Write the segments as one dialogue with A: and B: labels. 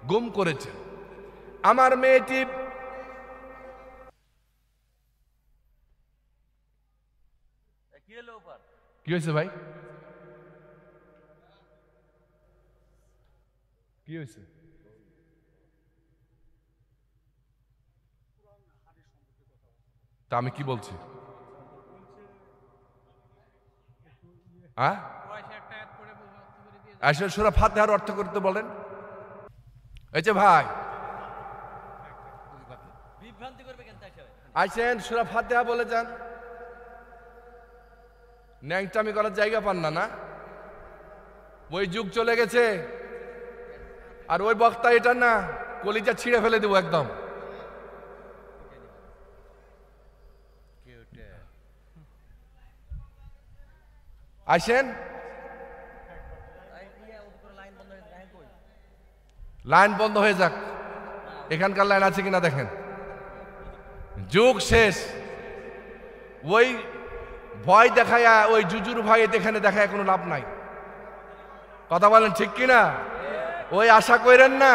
A: গুম করেছে। আমার মেয়েটি কি হয়েছে ভাই? কি হয়েছে? তা আমি কি বলছি? সূরা ফাতিহার অর্থ করতে বলেন। এই যে ভাই আইছেন সূরা ফাতিহা বলে যান, ন্যাংটামি করার জায়গা পান না। না, ওই যুগ চলে গেছে। আর ওই বক্তা এটা না, কলিজা ছিঁড়ে ফেলে দেবো একদম। আসেন, লাইন বন্ধ হয়ে যাক। এখানকার লাইন আছে কিনা দেখেন। যুগ শেষ। ওই ভয় দেখায়, ওই জুজুর ভয় এখানে দেখায় কোনো লাভ নাই। কথা বলেন ঠিক কিনা? ওই আশা করেন না।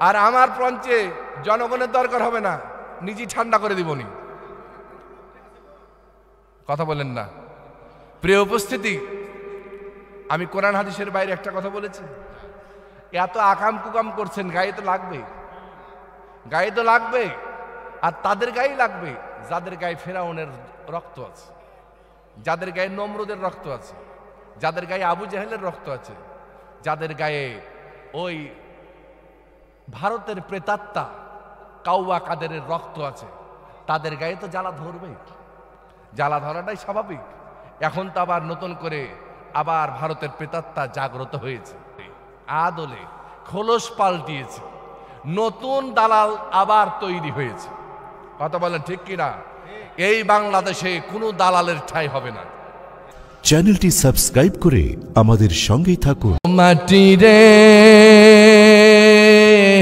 A: আর আমার পঞ্চে জনগণের দরকার হবে না, নিজেই ঠান্ডা করে দিবনি। কথা বলেন না। প্রিয় উপস্থিতি, আমি কোরআন হাদিসের বাইরে একটা কথা বলেছি। এত আকাম কুকাম করছেন, গায়ে তো লাগবে, গায়ে তো লাগবে। আর তাদের গায়ে লাগবে যাদের গায়ে ফেরাউনের রক্ত আছে, যাদের গায়ে নমরুদের রক্ত আছে, যাদের গায়ে আবু জাহেলের রক্ত আছে, যাদের গায়ে ওই ভারতের প্রেতাত্মা কাউয়া কাদেরের রক্ত আছে, তাদের গায়ে তো জ্বালা ধরবে। জ্বালা ধরাটাই স্বাভাবিক। এখন তো আবার নতুন করে আবার ভারতের প্রেতাত্মা জাগ্রত হয়েছে, আদলে খোলস পাল্টিয়েছে, নতুন দালাল আবার তৈরি হয়েছে। কথা বলেন ঠিক কিনা? এই বাংলাদেশে কোনো দালালের ঠাঁই হবে না।
B: চ্যানেলটি সাবস্ক্রাইব করে আমাদের সঙ্গেই থাকুন।
A: মাটি রে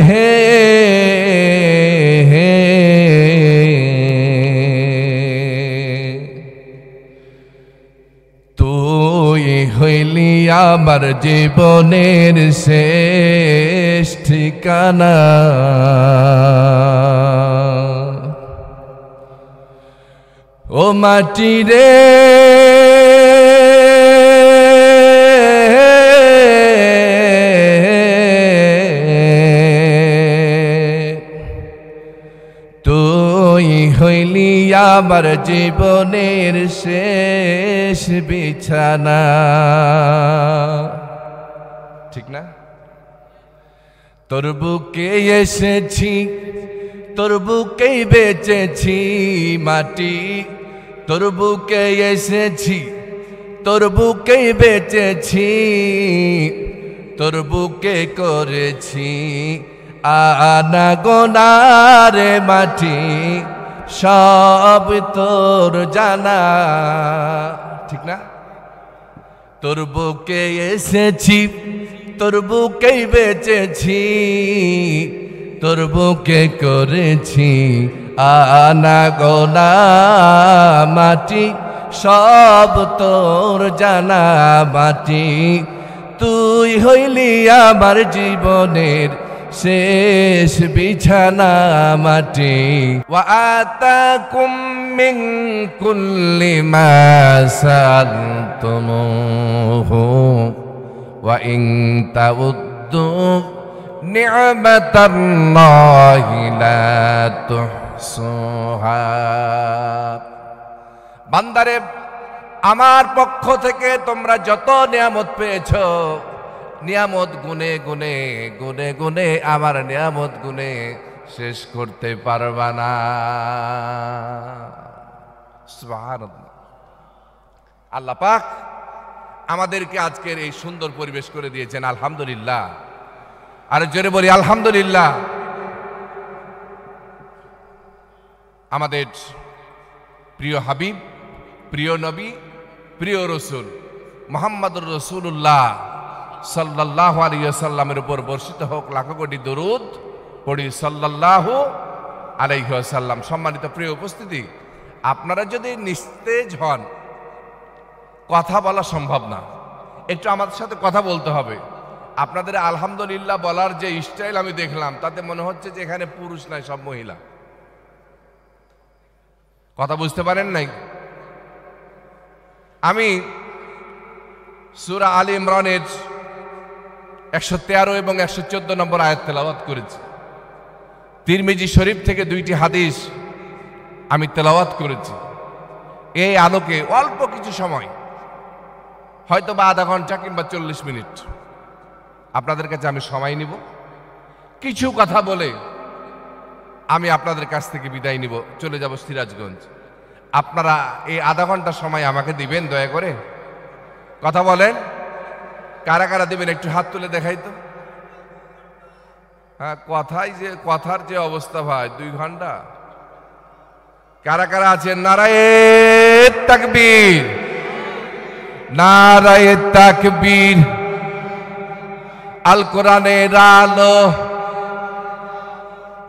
A: হে হে তুই হইলি আমার জীবনের শেষ ঠিকানা। ও মাটি রে তুই হইলি আমার জীবনের শেষ বিছানা। ঠিক না? তোর বুকে এসেছি, তোর বুকেই বেঁচেছি মাটি, তোর বুকে এসেছি, তোর বুকেই বেঁচেছি, তোর বুকে করেছি আনাগোনারে মাটি, সব তোর জানা। ঠিক না? তোর বুকে এসেছি, তোর বুকেই বেঁচেছি, তোর বুকে করেছি আনাগোনা মাটি, সব তোর জানা মাটি। তুই হইলি আমার জীবনের শেষ বিছানা মাটি। ওয়া আতাকুম মিন কুল্লি মা সালতুমুহু ওয়া ইন তাউদ্দু নি'মাতাল্লাহি লা তুহসুহা। বান্দারে, আমার পক্ষ থেকে তোমরা যত নিয়ামত পেয়েছো, নিয়ামত গুনে গুনে গুনে গুনে আমার নিয়ামত গুনে শেষ করতে পারবা না। সুবহানাল্লাহ। আল্লাহ পাক আমাদেরকে আজকের এই সুন্দর পরিবেশ করে দিয়েছেন, আলহামদুলিল্লাহ। আর জোরে বলি আলহামদুলিল্লাহ। আমাদের প্রিয় হাবিব, প্রিয় নবী, প্রিয় রসুল মুহাম্মদুর রাসূলুল্লাহ সাল্লাল্লাহু আলাইহি ওয়াসাল্লামের উপর বর্ষিত হোক লাখো কোটি দরুদ। পড়ি সাল্লাল্লাহু আলাইহি ওয়াসাল্লাম। সম্মানিত প্রিয় উপস্থিতি, আপনারা যদি নিস্তেজ হন, কথা বলা সম্ভব না, একটু আমাদের সাথে কথা বলতে হবে। আপনাদের আলহামদুলিল্লাহ বলার যে স্টাইল আমি দেখলাম, তাতে মনে হচ্ছে যে এখানে পুরুষ নাই, সব মহিলা। কথা বুঝতে পারেন নাই? আমি সূরা আলী ইমরানের 113 এবং 114 নম্বর আয়াত তেলাওয়াত করেছি। তিরমিজি শরীফ থেকে 2টি হাদিস আমি তেলাওয়াত করেছি। এই আলোকে অল্প কিছু সময়, হয়তো বা আধা ঘন্টা কিংবা 40 মিনিট আপনাদের কাছে আমি সময় নিব, কিছু কথা বলে আমি আপনাদের কাছ থেকে বিদায় নিব, চলে যাব সিরাজগঞ্জ। আপনারা এই আধা ঘন্টা সময় আমাকে দিবেন দয়া করে? কথা বলেন, কারা কারা দিবেন একটু হাত তুলে দেখাই তো। হ্যাঁ, কথার যে অবস্থা ভাই, 2 ঘন্টা। কারা কারা আছেন? নারায়ে তাকবীর, নারায়ে তাকবীর। আল কোরআনের আলো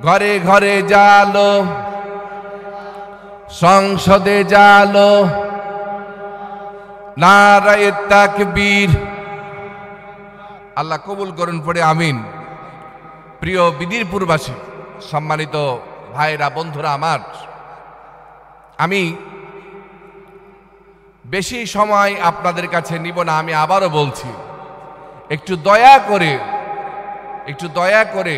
A: ঘরে ঘরে জালো, সংসদে জালো, নারায়ে তাকবীর। আল্লাহ কবুল করুন, পড়ে আমিন। প্রিয় বিদিরপুরবাসী, সম্মানিত ভাইরা, বন্ধুরা আমার, আমি বেশি সময় আপনাদের কাছে নিব না। আমি আবারও বলছি, একটু দয়া করে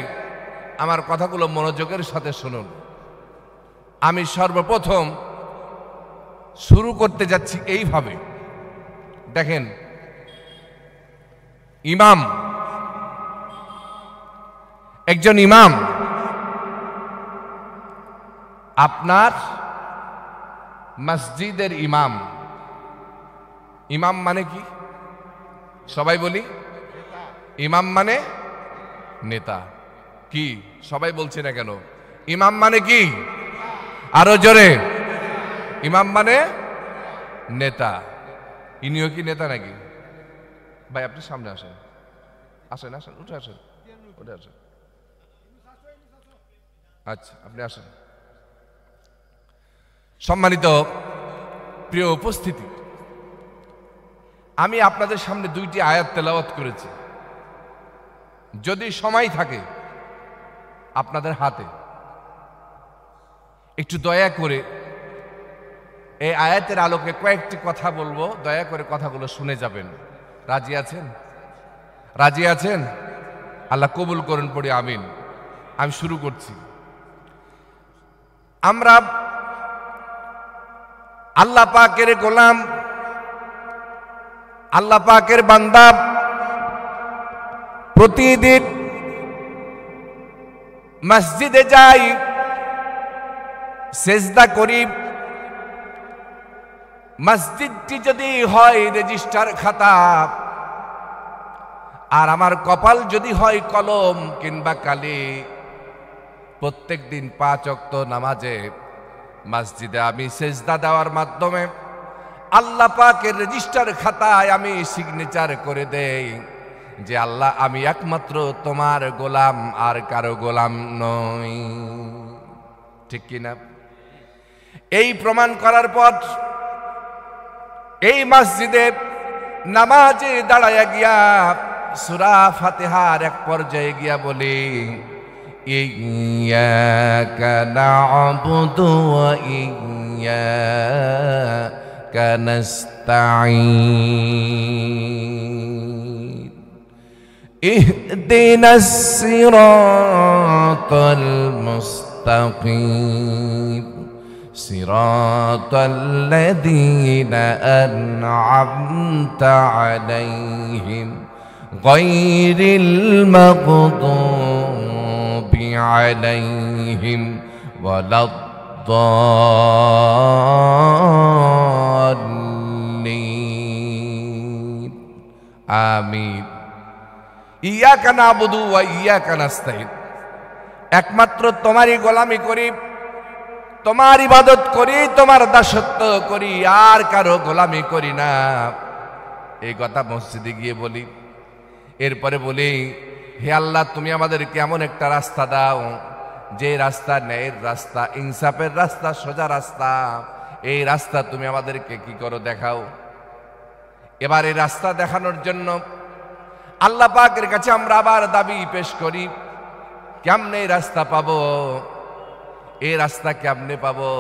A: আমার কথাগুলো মনোযোগের সাথে শুনুন। আমি সর্বপ্রথম শুরু করতে যাচ্ছি এইভাবে। দেখেন, একজন ইমাম আপনার মসজিদের ইমাম মানে কি? সবাই বলি, ইমাম মানে নেতা। কি সবাই বলছে না কেন? ইমাম মানে কি? আরো জোরে। ইমাম মানে নেতা। ইনিও কি নেতা নাকি? ভাই আপনি সামনে আসেন, উঠে আসেন। আচ্ছা, আপনি আসেন। সম্মানিত প্রিয় উপস্থিতি, আমি আপনাদের সামনে 2টি আয়াত তেলাওয়াত করেছি। যদি সময় থাকে আপনাদের হাতে, একটু দয়া করে এই আয়াতের আলোকে কয়েকটি কথা বলবো, দয়া করে কথাগুলো শুনে যাবেন। রাজি আছেন? আল্লাহ কবুল করুন, পড়ে আমিন। আমি শুরু করছি। আমরা আল্লাহ পাকের গোলাম, আল্লাহ পাকের বান্দা, প্রতিদিন মসজিদে যাই, সেজদা করি। মসজিদটি যদি হয় রেজিস্টার খাতা, আর আমার কপাল যদি হয় কলম কিংবা কালি, প্রত্যেক দিন 5 ওয়াক্ত নামাজে মসজিদে আমি সেজদা দেওয়ার মাধ্যমে আল্লাহ পাকের রেজিস্টার খাতায় আমি সিগনেচার করে দেই যে আল্লাহ, আমি একমাত্র তোমার গোলাম, আর কারো গোলাম নই। ঠিক কিনা? এই প্রমাণ করার পর এই মসজিদে নামাজে দাঁড়ায় গিয়া সূরা ফাতিহার এক পর্যায়ে গিয়া বলি, ইয়্যাকা না'বুদু ওয়া ইয়্যাকা নাস্তাঈন, ইহদিনাস সিরাতাল মুস্তাকিম, সিরাতাল লাযীনা আন'আমতা আলাইহিম গায়রিল মাগদুবি আলাইহিম ওয়ালাদ-দাল্লিন। আমিন। ইয়্যাকা না'বুদু ওয়া ইয়্যাকা নাস্তাঈন, একমাত্র তোমারই গোলামি করি, তোমার ইবাদত করি, তোমার দাসত্ব করি, আর কারো গোলামি করি না। এই কথা মসজিদে গিয়ে বলি। এরপরে বলি, হে আল্লাহ, তুমি আমাদেরকে এমন একটা রাস্তা দাও, যে রাস্তা ন্যায়ের রাস্তা, ইনসাফের রাস্তা, সোজা রাস্তা। এই রাস্তা তুমি আমাদেরকে কি করো, দেখাও। এবার এই রাস্তা দেখানোর জন্য আল্লাহ পাকের কাছে আমরা আবার দাবি পেশ করি, কেমনে রাস্তা পাবো? এই রাস্তা কেমনে পাবো?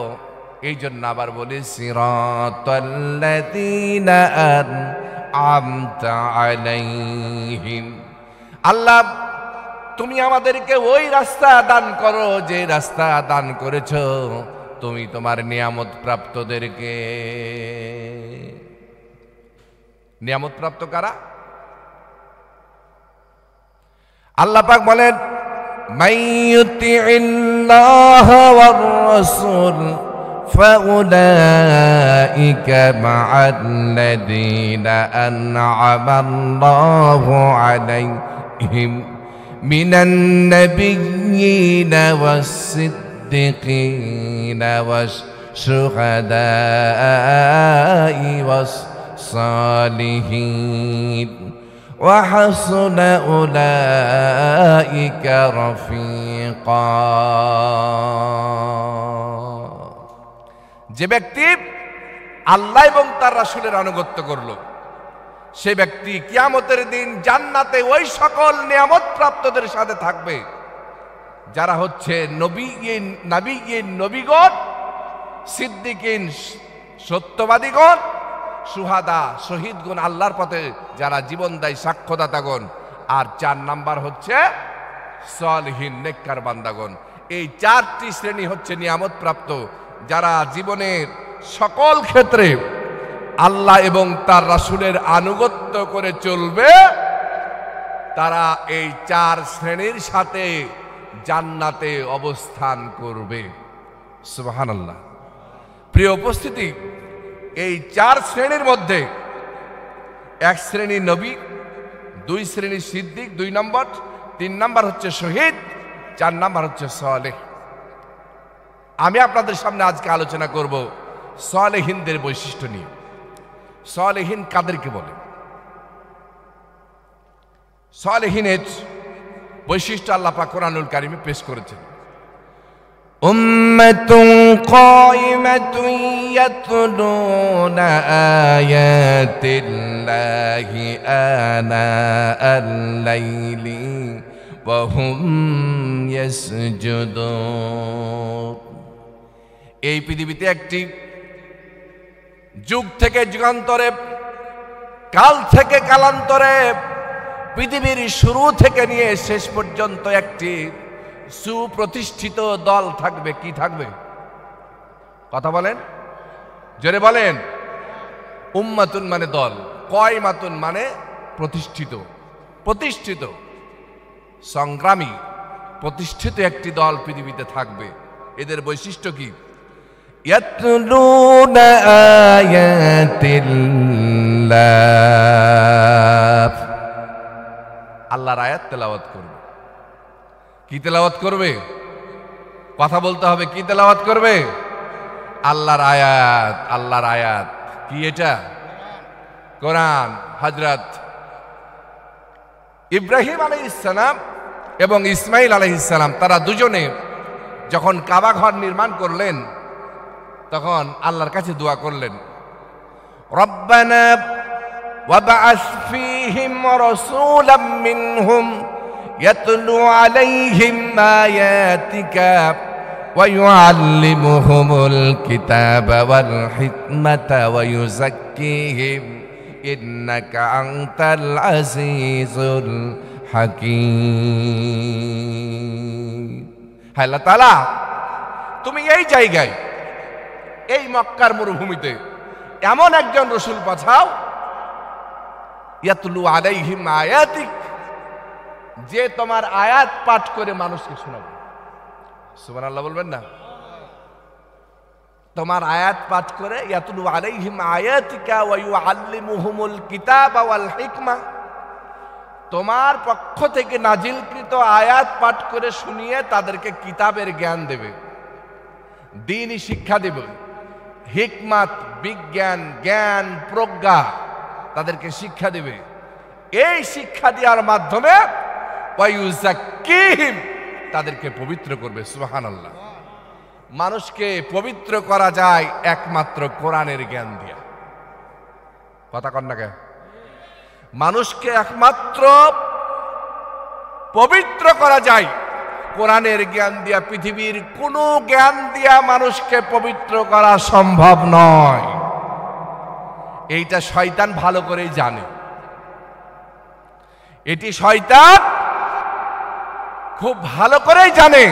A: এই জন্য আবার বলি সিরাতাল্লাযীনা আন'আমতা আলাইহিম। আল্লাহ তুমি আমাদেরকে ওই রাস্তা দান করো যে রাস্তা দান করেছো তুমি তোমার নিয়ামত প্রাপ্তদেরকে। নিয়ামত প্রাপ্ত কারা? আল্লাহ পাক বলেন মাইয়ুতি'িল্লাহ ওয়ার রাসূল ফাউলাইকা মা'আল্লাযীনা আন'আমাল্লাহু আলাইহিম মিনান নাবিয়্যিনা ওয়াস-সিদ্দীকিনা ওয়াশ-শুহাদা'i ওয়াস-সালিহিন وحسن أولئك رفيقا। যে ব্যক্তি আল্লাহ এবং তার রাসূলের আনুগত্য করলো সে ব্যক্তি কিয়ামতের দিন জান্নাতে ওই সকল নিয়ামত প্রাপ্তদের সাথে থাকবে যারা হচ্ছে নবীগণ, সিদ্দিকিন সত্যবাদীগণ, সুহাদা শহীদগণ, আল্লাহর পথে যারা জীবন দেয় সাক্ষ্যদাতাগণ, আর 4 নাম্বার হচ্ছে সালিহিন নেককার বান্দাগণ। এই 4টি শ্রেণী হচ্ছে নিয়ামত প্রাপ্ত যারা জীবনের সকল ক্ষেত্রে আল্লাহ এবং তার রাসূলের আনুগত্য করে চলবে। তারা এই 4 শ্রেণীর সাথে জান্নাতে অবস্থান করবে। সুবহানাল্লাহ। প্রিয় উপস্থিতি, এই 4 শ্রেণীর মধ্যে 1 শ্রেণী নবী, 2 শ্রেণী সিদ্দিক 2 নম্বর, 3 নম্বর হচ্ছে শহীদ, 4 নম্বর হচ্ছে সালেহ। আমি আপনাদের সামনে আজকে আলোচনা করব সালেহিনদের বৈশিষ্ট্য নিয়ে। সালেহিন কাদেরকে বলে? সালেহিনের বৈশিষ্ট্য আল্লাহ পাক কোরআনুল কারীমে পেশ করেছেন। উম্মাতুন কায়িমাতুন ইয়াতলুনা আয়াতিল্লাহি আনাআল লাইলি ওয়া হুম ইয়াসজুদুন। এই পৃথিবীতে একটি যুগ থেকে যুগান্তরে, কাল থেকে কালান্তরে, পৃথিবীর শুরু থেকে নিয়ে শেষ পর্যন্ত একটি সুপ্রতিষ্ঠিত দল থাকবে। কি থাকবে? কথা বলেন, জোরে বলেন। উম্মাতুন মানে দল, কয়মাতুন মানে প্রতিষ্ঠিত, প্রতিষ্ঠিত সংগ্রামী প্রতিষ্ঠিত একটি দল পৃথিবীতে থাকবে। এদের বৈশিষ্ট্য কি? ইয়াতলুনা আয়াতিল্লাহ, আল্লাহর আয়াত তেলাওয়াত করবে। কি তেলাওয়াত করবে? কথা বলতে হবে। কি তেলাওয়াত করবে? আল্লাহর আয়াত। আল্লাহর আয়াত কি? এটা কোরআন। হযরত ইব্রাহিম আলাইহিস সালাম এবং ইসমাইল আলাইহিস সালাম তারা দুজনে যখন কাবা ঘর নির্মাণ করলেন তখন আল্লাহর কাছে দোয়া করলেন, রব্বানা ওয়াবআস ফীহিম রাসূলাম মিনহুম ইয়াতলু আলাইহিম আয়াতিকা ওয়া ইউআল্লিমুহুমুল কিতাবা ওয়াল হিকমাতা ওয়া ইউযাক্কিহিম ইন্নাকা আনতাল আজিজুল হাকীম। হে আল্লাহ তাআলা, তুমি এই জায়গায়, এই মক্কার মরুভূমিতে এমন একজন রসুল পাঠাও, ইয়াতলু আলাইহিম আয়াতিক, যে তোমার আয়াত পাঠ করে মানুষকে শোনাবে। সুবহানাল্লাহ বলবেন না? তোমার আয়াত পাঠ করে, ইয়াতলু আলাইহিম আয়াতিকা ওয়া ইউআল্লিমুহুমুল কিতাবা ওয়াল হিকমা, তোমার পক্ষ থেকে নাজিলকৃত আয়াত পাঠ করে শুনিয়ে তাদেরকে কিতাবের জ্ঞান দেবে, দ্বীনি শিক্ষা দেবে, হিকমাত বিজ্ঞান, জ্ঞান, প্রজ্ঞা তাদেরকে শিক্ষা দেবে। এই শিক্ষা দেওয়ার মাধ্যমে ওয়া ইউযাক্কিহিম, তাদেরকে পবিত্র করবে। সুবহানাল্লাহ। মানুষকে পবিত্র করা যায় একমাত্র কোরআনের জ্ঞান দিয়া। কথা কন না কে? মানুষকে একমাত্র পবিত্র করা যায় কোরআনের জ্ঞান দিয়া। পৃথিবীর কোনো জ্ঞান দিয়া মানুষকে পবিত্র করা সম্ভব নয়। এইটা শয়তান ভালো করেই জানে। এটি শয়তান খুব ভালো করেই জানে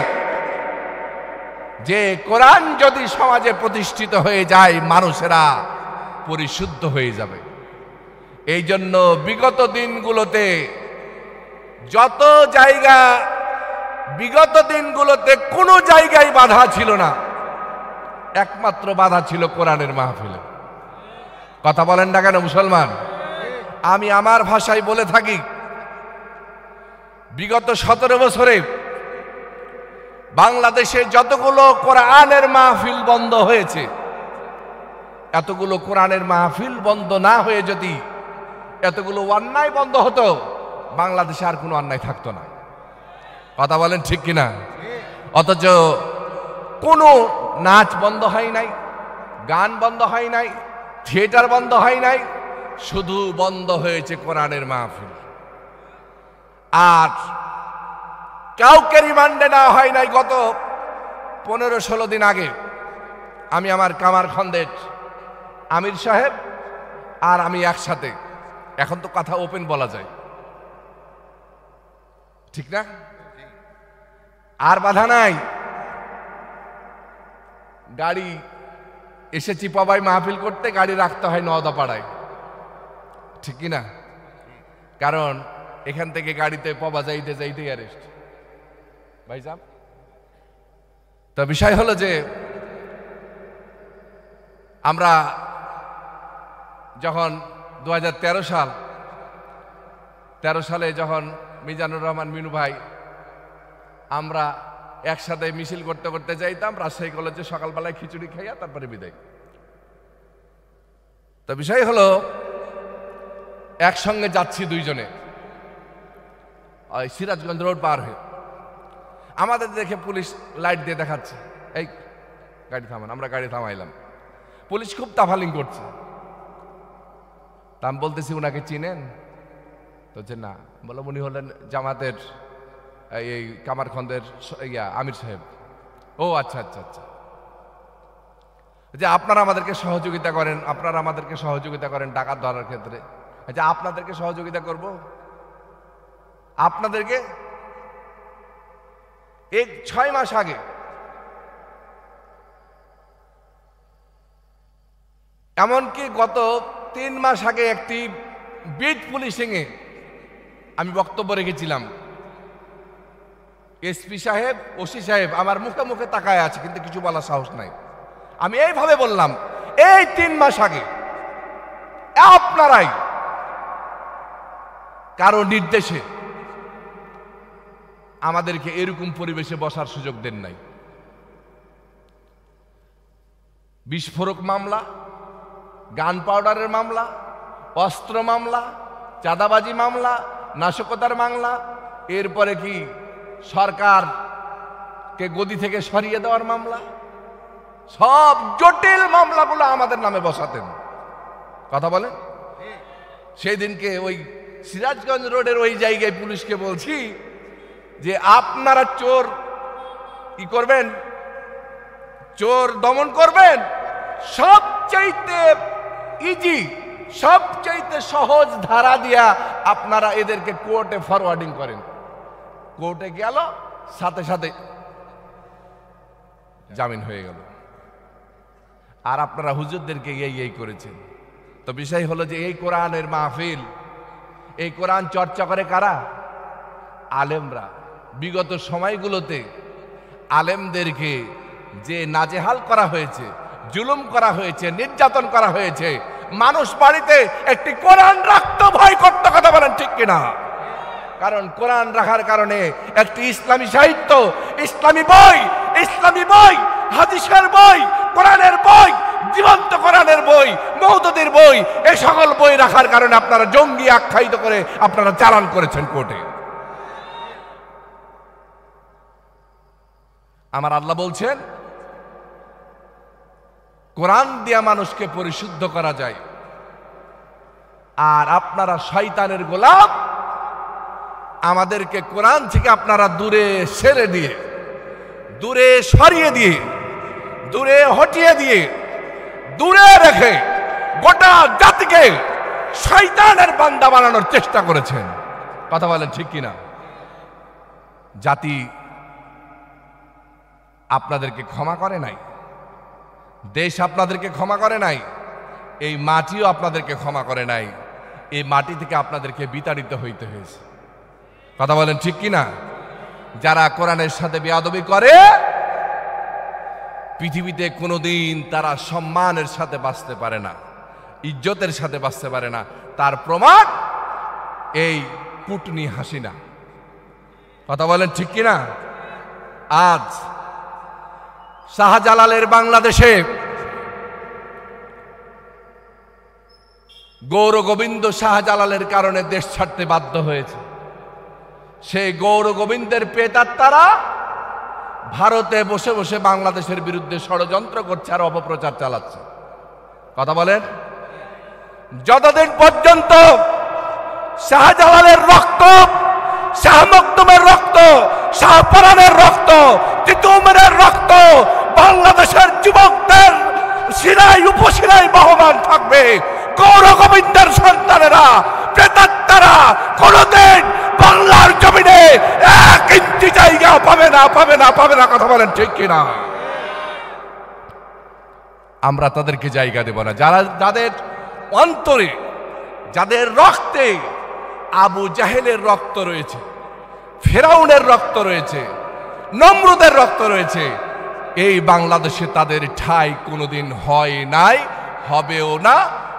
A: যে কোরআন যদি সমাজে প্রতিষ্ঠিত হয়ে যায় মানুষেরা পরিশুদ্ধ হয়ে যাবে। এই জন্য বিগত দিনগুলোতে কোনো জায়গায় বাধা ছিল না, একমাত্র বাধা ছিল কোরআনের মাহফিলে। কথা বলেন না কেন মুসলমান? আমি আমার ভাষায় বলে থাকি, বিগত 17 বছরে বাংলাদেশে যতগুলো কোরআনের মাহফিল বন্ধ হয়েছে, এতগুলো কোরআনের মাহফিল বন্ধ না হয়ে যদি এতগুলো অন্যায় বন্ধ হতো, বাংলাদেশে আর কোনো অন্যায় থাকতো না। কথা বলেন ঠিক কিনা? অথচ কোনো নাচ বন্ধ হয় নাই, গান বন্ধ হয় নাই, থিয়েটার বন্ধ হয় নাই, শুধু বন্ধ হয়েছে কোরআনের মাহফিল। আর কাউকে রিমান্ডে নেওয়া হয় নাই। গত 15-16 দিন আগে আমি আমার কামারখন্দের আমির সাহেব আর আমি একসাথে, এখন তো কথা ওপেন বলা যায়, ঠিক না? আর বাধা নাই। গাড়ি এসেছি পাবাই মাহফিল করতে, গাড়ি রাখতে হয় নওদাপাড়ায়, ঠিক কিনা? কারণ এখান থেকে গাড়িতে পাবা যাইতে যাইতে অ্যারেস্ট ভাই সাহেব। তো বিষয় হলো যে আমরা যখন 2013 সালে যখন মিজানুর রহমান মিনু ভাই আমরা একসাথে মিছিল করতে করতে যাইতাম রাজশাহী কলেজে, সকালবেলায় খিচুড়ি খাইয়া তারপরে বিদায়। তো বিষয় হলো একসঙ্গে যাচ্ছি দুইজনে, ওই সিরাজগঞ্জ রোড পার হয়ে। আমাদের দেখে পুলিশ লাইট দিয়ে দেখাচ্ছে, এই গাড়ি থামান। আমরা গাড়ি থামাইলাম, পুলিশ খুব তাফালিং করছে। তা আমি বলতেছি, উনাকে চিনেন? বলছে না। বললাম উনি হলেন জামাতের এই কামারখন্দের আমির সাহেব। ও আচ্ছা আচ্ছা আচ্ছা, যে আপনারা আমাদেরকে সহযোগিতা করেন, আপনারা আমাদেরকে সহযোগিতা করেন ডাকাত ধরার ক্ষেত্রে। আচ্ছা আপনাদেরকে সহযোগিতা করব? আপনাদেরকে 6 মাস আগে এমনকি গত 3 মাস আগে একটি বিট পুলিশিংয়ে আমি বক্তব্য রেখেছিলাম। এসপি সাহেব, ওসি সাহেব আমার মুখে মুখে তাকায় আছে, কিন্তু কিছু বলার সাহস নাই। আমি এইভাবে বললাম, এই 3 মাস আগে আপনারাই কারো নির্দেশে আমাদেরকে এরকম পরিবেশে বসার সুযোগ দেন নাই। বিস্ফোরক মামলা, গান পাউডারের মামলা, অস্ত্র মামলা, চাঁদাবাজি মামলা, নাশকতার মামলা, এরপরে কি সরকারকে গদি থেকে সরিয়ে দেওয়ার মামলা, সব জটিল মামলাগুলো আমাদের নামে বসাতেন। কথা বলেন। সেই দিনকে ওই সিরাজগঞ্জ রোডের ওই জায়গায় পুলিশকে বলছি যে আপনারা চোর কি করবেন, চোর দমন করবেন, সবচাইতে ইজি, সবচাইতে সহজ ধারা দিয়া আপনারা এদেরকে কোর্টে ফরওয়ার্ডিং করেন। কোর্টে গেল, সাথে সাথে জামিন হয়ে গেল। আর আপনারা হুজুরদেরকে এই করেছেন। তো বিষয় হলো যে এই কোরআনের মাহফিল, এই কোরআন চর্চা করে কারা? আলেমরা। বিগত সময়গুলোতে আলেমদেরকে যে নাজেহাল করা হয়েছে, জুলুম করা হয়েছে, নির্যাতন করা হয়েছে, মানুষ বাড়িতে একটি কোরআন রাখতে ভয় করতে। কথা বলেন ঠিক কিনা? কারণ কোরআন রাখার কারণে একটি ইসলামী সাহিত্য, ইসলামী বই, হাদিসের বই, কোরআনের বই, জীবন্ত কোরআনের বই, মওদুদের বই, এই সকল বই রাখার কারণে আপনারা জঙ্গি আখ্যায়িত করে আপনারা চালান করেছেন কোর্টে। আমার আল্লাহ বলছেন কোরআন দিয়া মানুষকে পরিশুদ্ধ করা যায়। আর আপনারা শয়তানের গোলাম। আমাদেরকে কোরআন থেকে আপনারা দূরে সেরে দিয়ে, দূরে সরিয়ে দিয়ে, দূরে হটিয়ে দিয়ে, দূরে রেখে গোটা জাতিকে শয়তানের বান্দা বানানোর চেষ্টা করেছেন। কথা বলেন ঠিক কিনা? জাতি আপনাদেরকে ক্ষমা করে নাই, দেশ আপনাদেরকে ক্ষমা করে নাই, এই মাটিও আপনাদেরকে ক্ষমা করে নাই। এই মাটি থেকে আপনাদেরকে বিতাড়িত হইতে হয়েছে। কথা বলেন ঠিক কিনা? যারা কোরআনের সাথে বেয়াদবি করে পৃথিবীতে কোনোদিন তারা সম্মানের সাথে বাঁচতে পারে না, ইজ্জতের সাথে বাঁচতে পারে না। তার প্রমাণ এই পুটনি হাসিনা। কথা বলেন ঠিক কিনা? আজ শাহজালালের বাংলাদেশে গৌর গোবিন্দ শাহজালালের কারণে দেশ ছাড়তে বাধ্য হয়েছে। সেই গৌর গোবিন্দের প্রেতাত্মারা ভারতে বসে বসে বাংলাদেশের বিরুদ্ধে ষড়যন্ত্র করছে আর অপপ্রচার চালাচ্ছে। কথা বলেন। যতদিন পর্যন্ত শাহজালালের রক্ত, শাহ মখদুমের রক্ত, শাহপরানের রক্ত, তিতু উমরের রক্ত বাংলাদেশের যুবকদের শিরায় উপশিরায় বহমান থাকবে, গৌর গোবিন্দের সন্তানেরা, প্রেতাত্মারা কোনদিন বাংলার জমিনে 1 ইঞ্চি জায়গা পাবে না, পাবে না, পাবে না। কথা বলেন ঠিক কিনা? আমরা তাদেরকে জায়গা দেব না। যাদের অন্তরে, যাদের রক্তে আবু জাহেলের রক্ত রয়েছে, ফেরাউনের রক্ত রয়েছে, নমরুদের রক্ত রয়েছে, এই বাংলাদেশে তাদের ঠাঁই কোনোদিন হয় নাই, হবেও না।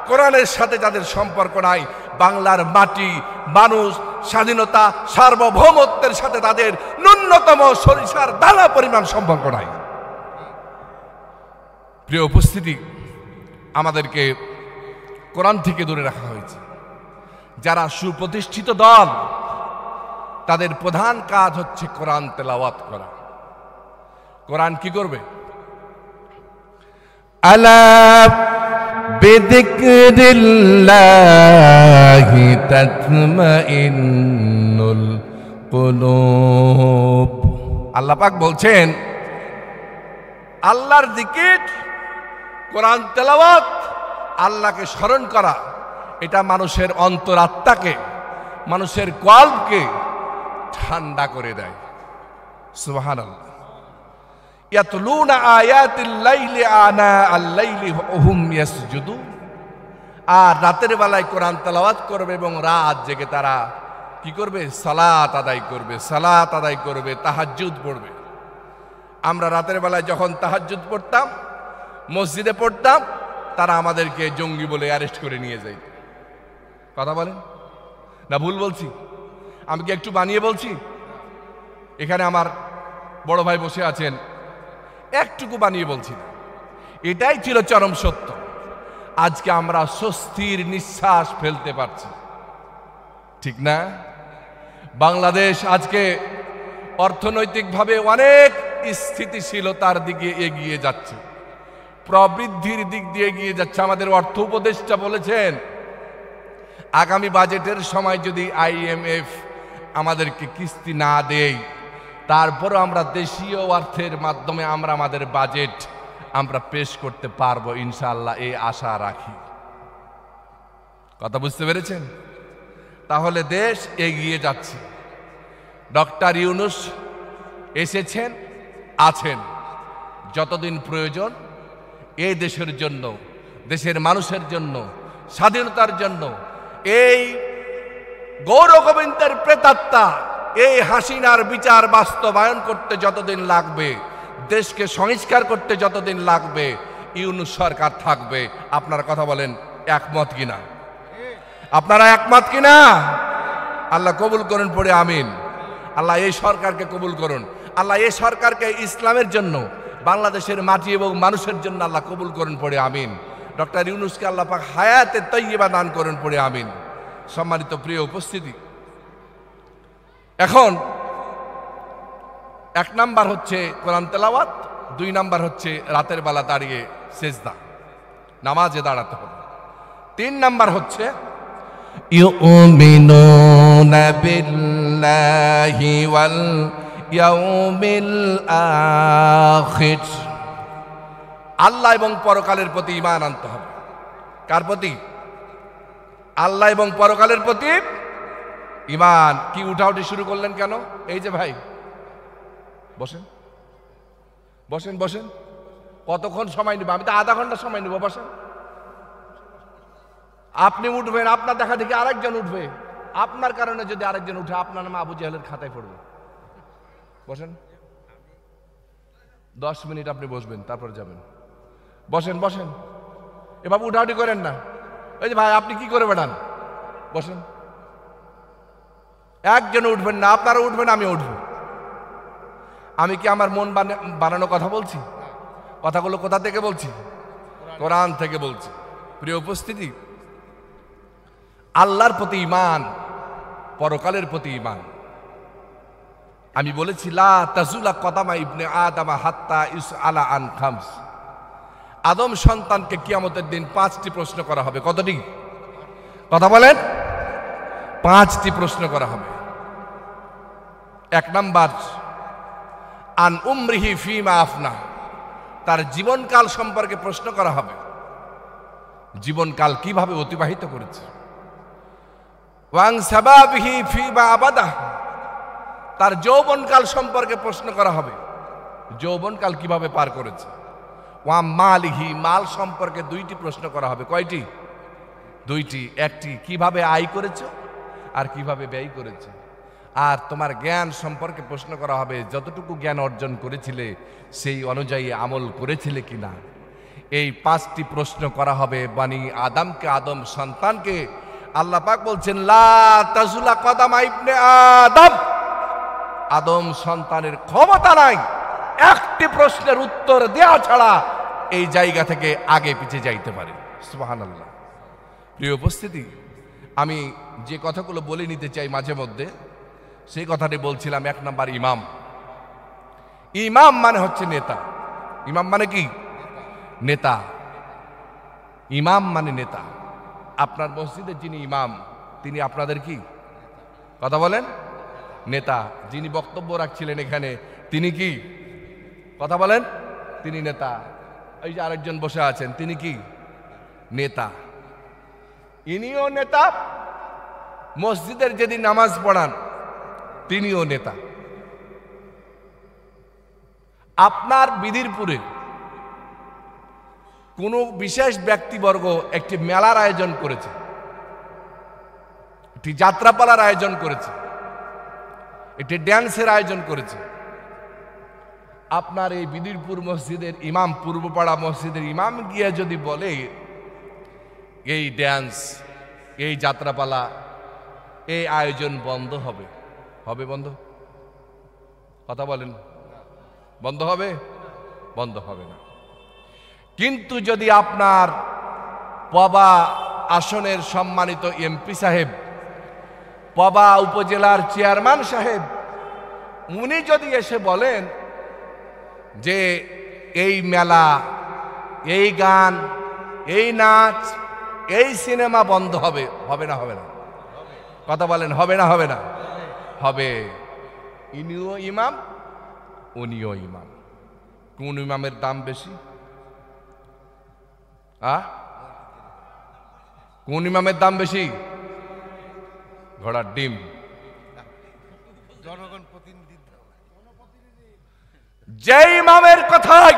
A: কোরআনের সাথে যাদের সম্পর্ক নাই, বাংলার মাটি, মানুষ, স্বাধীনতা, সার্বভৌমত্বের সাথে তাদের ন্যূনতম সরিষার দানা পরিমাণ সম্পর্ক নাই। প্রিয় উপস্থিতি, আমাদেরকে কোরআন থেকে দূরে রাখা হয়েছে। যারা সুপ্রতিষ্ঠিত দল, তাদের প্রধান কাজ হচ্ছে কোরআন তেলাওয়াত করা। কোরআন কি করবে? আলা বিযিকরিল্লাহি তাতমাইন্নুল কুলুব। আল্লাহ পাক বলছেন, আল্লাহর জিকির, কোরআন তেলাওয়াত, আল্লাহকে স্মরণ করা, এটা মানুষের অন্তরাত্মাকে, মানুষের কলবকে ঠান্ডা করে দেয়। সুবহানাল্লাহ। ইয়াতলুনা আয়াতিল লাইলি আনা আল-লাইলি ওয়া হুম ইয়াসজুদুন। আর রাতের বেলায় কোরআন তেলাওয়াত করবে এবং রাত জেগে তারা কি করবে? সালাত আদায় করবে, সালাত আদায় করবে, তাহাজ্জুদ পড়বে। আমরা রাতের বেলায় যখন তাহাজ্জুদ পড়তাম, মসজিদে পড়তাম, তারা আমাদেরকে জঙ্গি বলে অ্যারেস্ট করে নিয়ে যায়। কথা বলেন না? ভুল বলছি? আমি কি একটু বানিয়ে বলছি? এখানে আমার বড় ভাই বসে আছেন, একটুকু বানিয়ে বলছি না। এটাই ছিল চরম সত্য। আজকে আমরা স্বস্তির নিঃশ্বাস ফেলতে পারছি, ঠিক না? বাংলাদেশ আজকে অর্থনৈতিকভাবে অনেক স্থিতিশীলতার দিকে এগিয়ে যাচ্ছে, প্রবৃদ্ধির দিক দিয়ে এগিয়ে যাচ্ছে। আমাদের অর্থ উপদেষ্টা বলেছেন, আগামী বাজেটের সময় যদি IMF আমাদেরকে কিস্তি না দেয়, তারপরও আমরা দেশীয় অর্থের মাধ্যমে আমরা আমাদের বাজেট আমরা পেশ করতে পারবো ইনশাআল্লাহ, এই আশা রাখি। কথা বুঝতে পেরেছেন? তাহলে দেশ এগিয়ে যাচ্ছে। ডক্টর ইউনূস এসেছেন, আছেন। যতদিন প্রয়োজন এই দেশের জন্য, দেশের মানুষের জন্য, স্বাধীনতার জন্য, এই গৌর গোবিন্দের প্রেতাত্মা, এই হাসিনার বিচার বাস্তবায়ন করতে যতদিন লাগবে, দেশকে সংস্কার করতে যতদিন লাগবে, ইউনূস সরকার থাকবে। আপনারা কথা বলেন, একমত কিনা? আপনারা একমত কিনা? আল্লাহ কবুল করুন, পড়ে আমিন। আল্লাহ এই সরকারকে কবুল করুন। আল্লাহ এই সরকারকে ইসলামের জন্য, বাংলাদেশের মাটি এবং মানুষের জন্য আল্লাহ কবুল করুন, পড়ে আমিন। ডক্টর ইউনূসকে আল্লাহ পাক হায়াতে তৈয়বা দান করুন, পড়ে আমিন। সম্মানিত প্রিয় উপস্থিতি, এখন 1 নাম্বার হচ্ছে কোরআন তেলাওয়াত, 2 নাম্বার হচ্ছে রাতের বেলা দাঁড়িয়ে সেজদা, নামাজে দাঁড়াতে হবে। 3 নাম্বার হচ্ছে ইউমিনুনা বিল্লাহি ওয়াল ইয়াউমিল আখির। আল্লাহ এবং পরকালের প্রতি ঈমান আনতে হবে। কার প্রতি? আল্লাহ এবং পরকালের প্রতি ঈমান। কি উঠাউঠি শুরু করলেন কেন? এই যে ভাই বসেন বসেন বসেন, কতক্ষণ সময় নেব? আমি তো আধা ঘন্টা সময় নেব। বসেন। আপনি উঠবেন, আপনার দেখা দেখি আরেকজন উঠবে, আপনার কারণে যদি আরেকজন উঠে আপনার নাম আবু জাহেলের খাতায় পড়বে। বসেন, 10 মিনিট আপনি বসবেন, তারপর যাবেন। বসেন বসেন, এভাবে উঠাউঠি করেন না। এই যে ভাই আপনি কি করে বেড়ান? বসেন। একজন উঠবেন না, আপনারা উঠবেন, আমি উঠবো। আমি কি আমার মন বানানো কথা বলছি? কথাগুলো কোথা থেকে বলছি? কোরআন থেকে বলছি। প্রিয় উপস্থিতি, আল্লাহর প্রতি ঈমান, পরকালের প্রতি ঈমান। আমি বলেছি লা তাজুলা কদামা ইবনে আদামা হাত্তা ইউসআলা আন খামস। আদম সন্তানকে কিয়ামতের দিন 5টি প্রশ্ন করা হবে। কতটি? কথা বলেন। 5টি প্রশ্ন করা হবে। 1 নাম্বার, আন উমরিহি ফিমা আফনা। তার জীবনকাল সম্পর্কে প্রশ্ন করা হবে। জীবনকাল কিভাবে অতিবাহিত করেছে। ওয়াং সাবাবিহি ফিমা আবাদা। তার যৌবনকাল সম্পর্কে প্রশ্ন করা হবে। যৌবনকাল কিভাবে পার করেছে। ওয়াম মালিহি। মাল সম্পর্কে 2টি প্রশ্ন করা হবে। কয়টি? 2টি। একটি কিভাবে আয় করেছে আর কিভাবে ব্যয় করেছে। আর তোমার জ্ঞান সম্পর্কে প্রশ্ন করা হবে, যতটুকু জ্ঞান অর্জন করেছিলে সেই অনুযায়ী আমল করেছিলে কিনা। এই 5টি প্রশ্ন করা হবে বানি আদমকে, আদম সন্তানকে। আল্লাহ পাক বলছেন লা তাজুলা কদামা ইবনে আদম। আদম সন্তানের ক্ষমতা নাই একটি প্রশ্নের উত্তর দেওয়া ছাড়া এই জায়গা থেকে আগে পিছিয়ে যাইতে পারে। সুবহানাল্লাহ। প্রিয় উপস্থিতি, আমি যে কথাগুলো বলে নিতে চাই মাঝে মধ্যে, সেই কথাটি বলছিলাম। 1 নাম্বার, ইমাম। ইমাম মানে হচ্ছে নেতা। ইমাম মানে কি? নেতা। ইমাম মানে নেতা। আপনার মসজিদের যিনি ইমাম, তিনি আপনাদের কি? কথা বলেন। নেতা। যিনি বক্তব্য রাখছিলেন এখানে, তিনি কি? কথা বলেন। তিনি নেতা। এই যে আরেকজন বসে আছেন, তিনি কি? নেতা। ইনিও নেতা। মসজিদের যেদিন নামাজ পড়ান তিনিও নেতা। আপনার বিধিরপুরে কোনো বিশেষ ব্যক্তিবর্গ একটি মেলার আয়োজন করেছে, একটি যাত্রাপালার আয়োজন করেছে, একটি ড্যান্সের আয়োজন করেছে। আপনার এই বিদিরপুর মসজিদের ইমাম, পূর্বপাড়া মসজিদের ইমাম গিয়ে যদি বলে এই ড্যান্স, এই যাত্রাপালা, এই আয়োজন বন্ধ হবে, হবে বন্ধ? কথা বলেন। বন্ধ হবে? বন্ধ হবে না। কিন্তু যদি আপনার পবা আসনের সম্মানিত এমপি সাহেব, পবা উপজেলার চেয়ারম্যান সাহেব, উনি যদি এসে বলেন যে এই মেলা, এই গান, এই নাচ, এই সিনেমা বন্ধ হবে, হবে না? হবে না? কথা বলেন। হবে না? হবে না? হবে। ইনিও ইমাম, উনিও ইমাম। কোন ইমামের দাম বেশি? কোন ইমামের দাম বেশি? ঘোড়ার ডিম। জনগণ প্রতিনিধি। যে ইমামের কথায়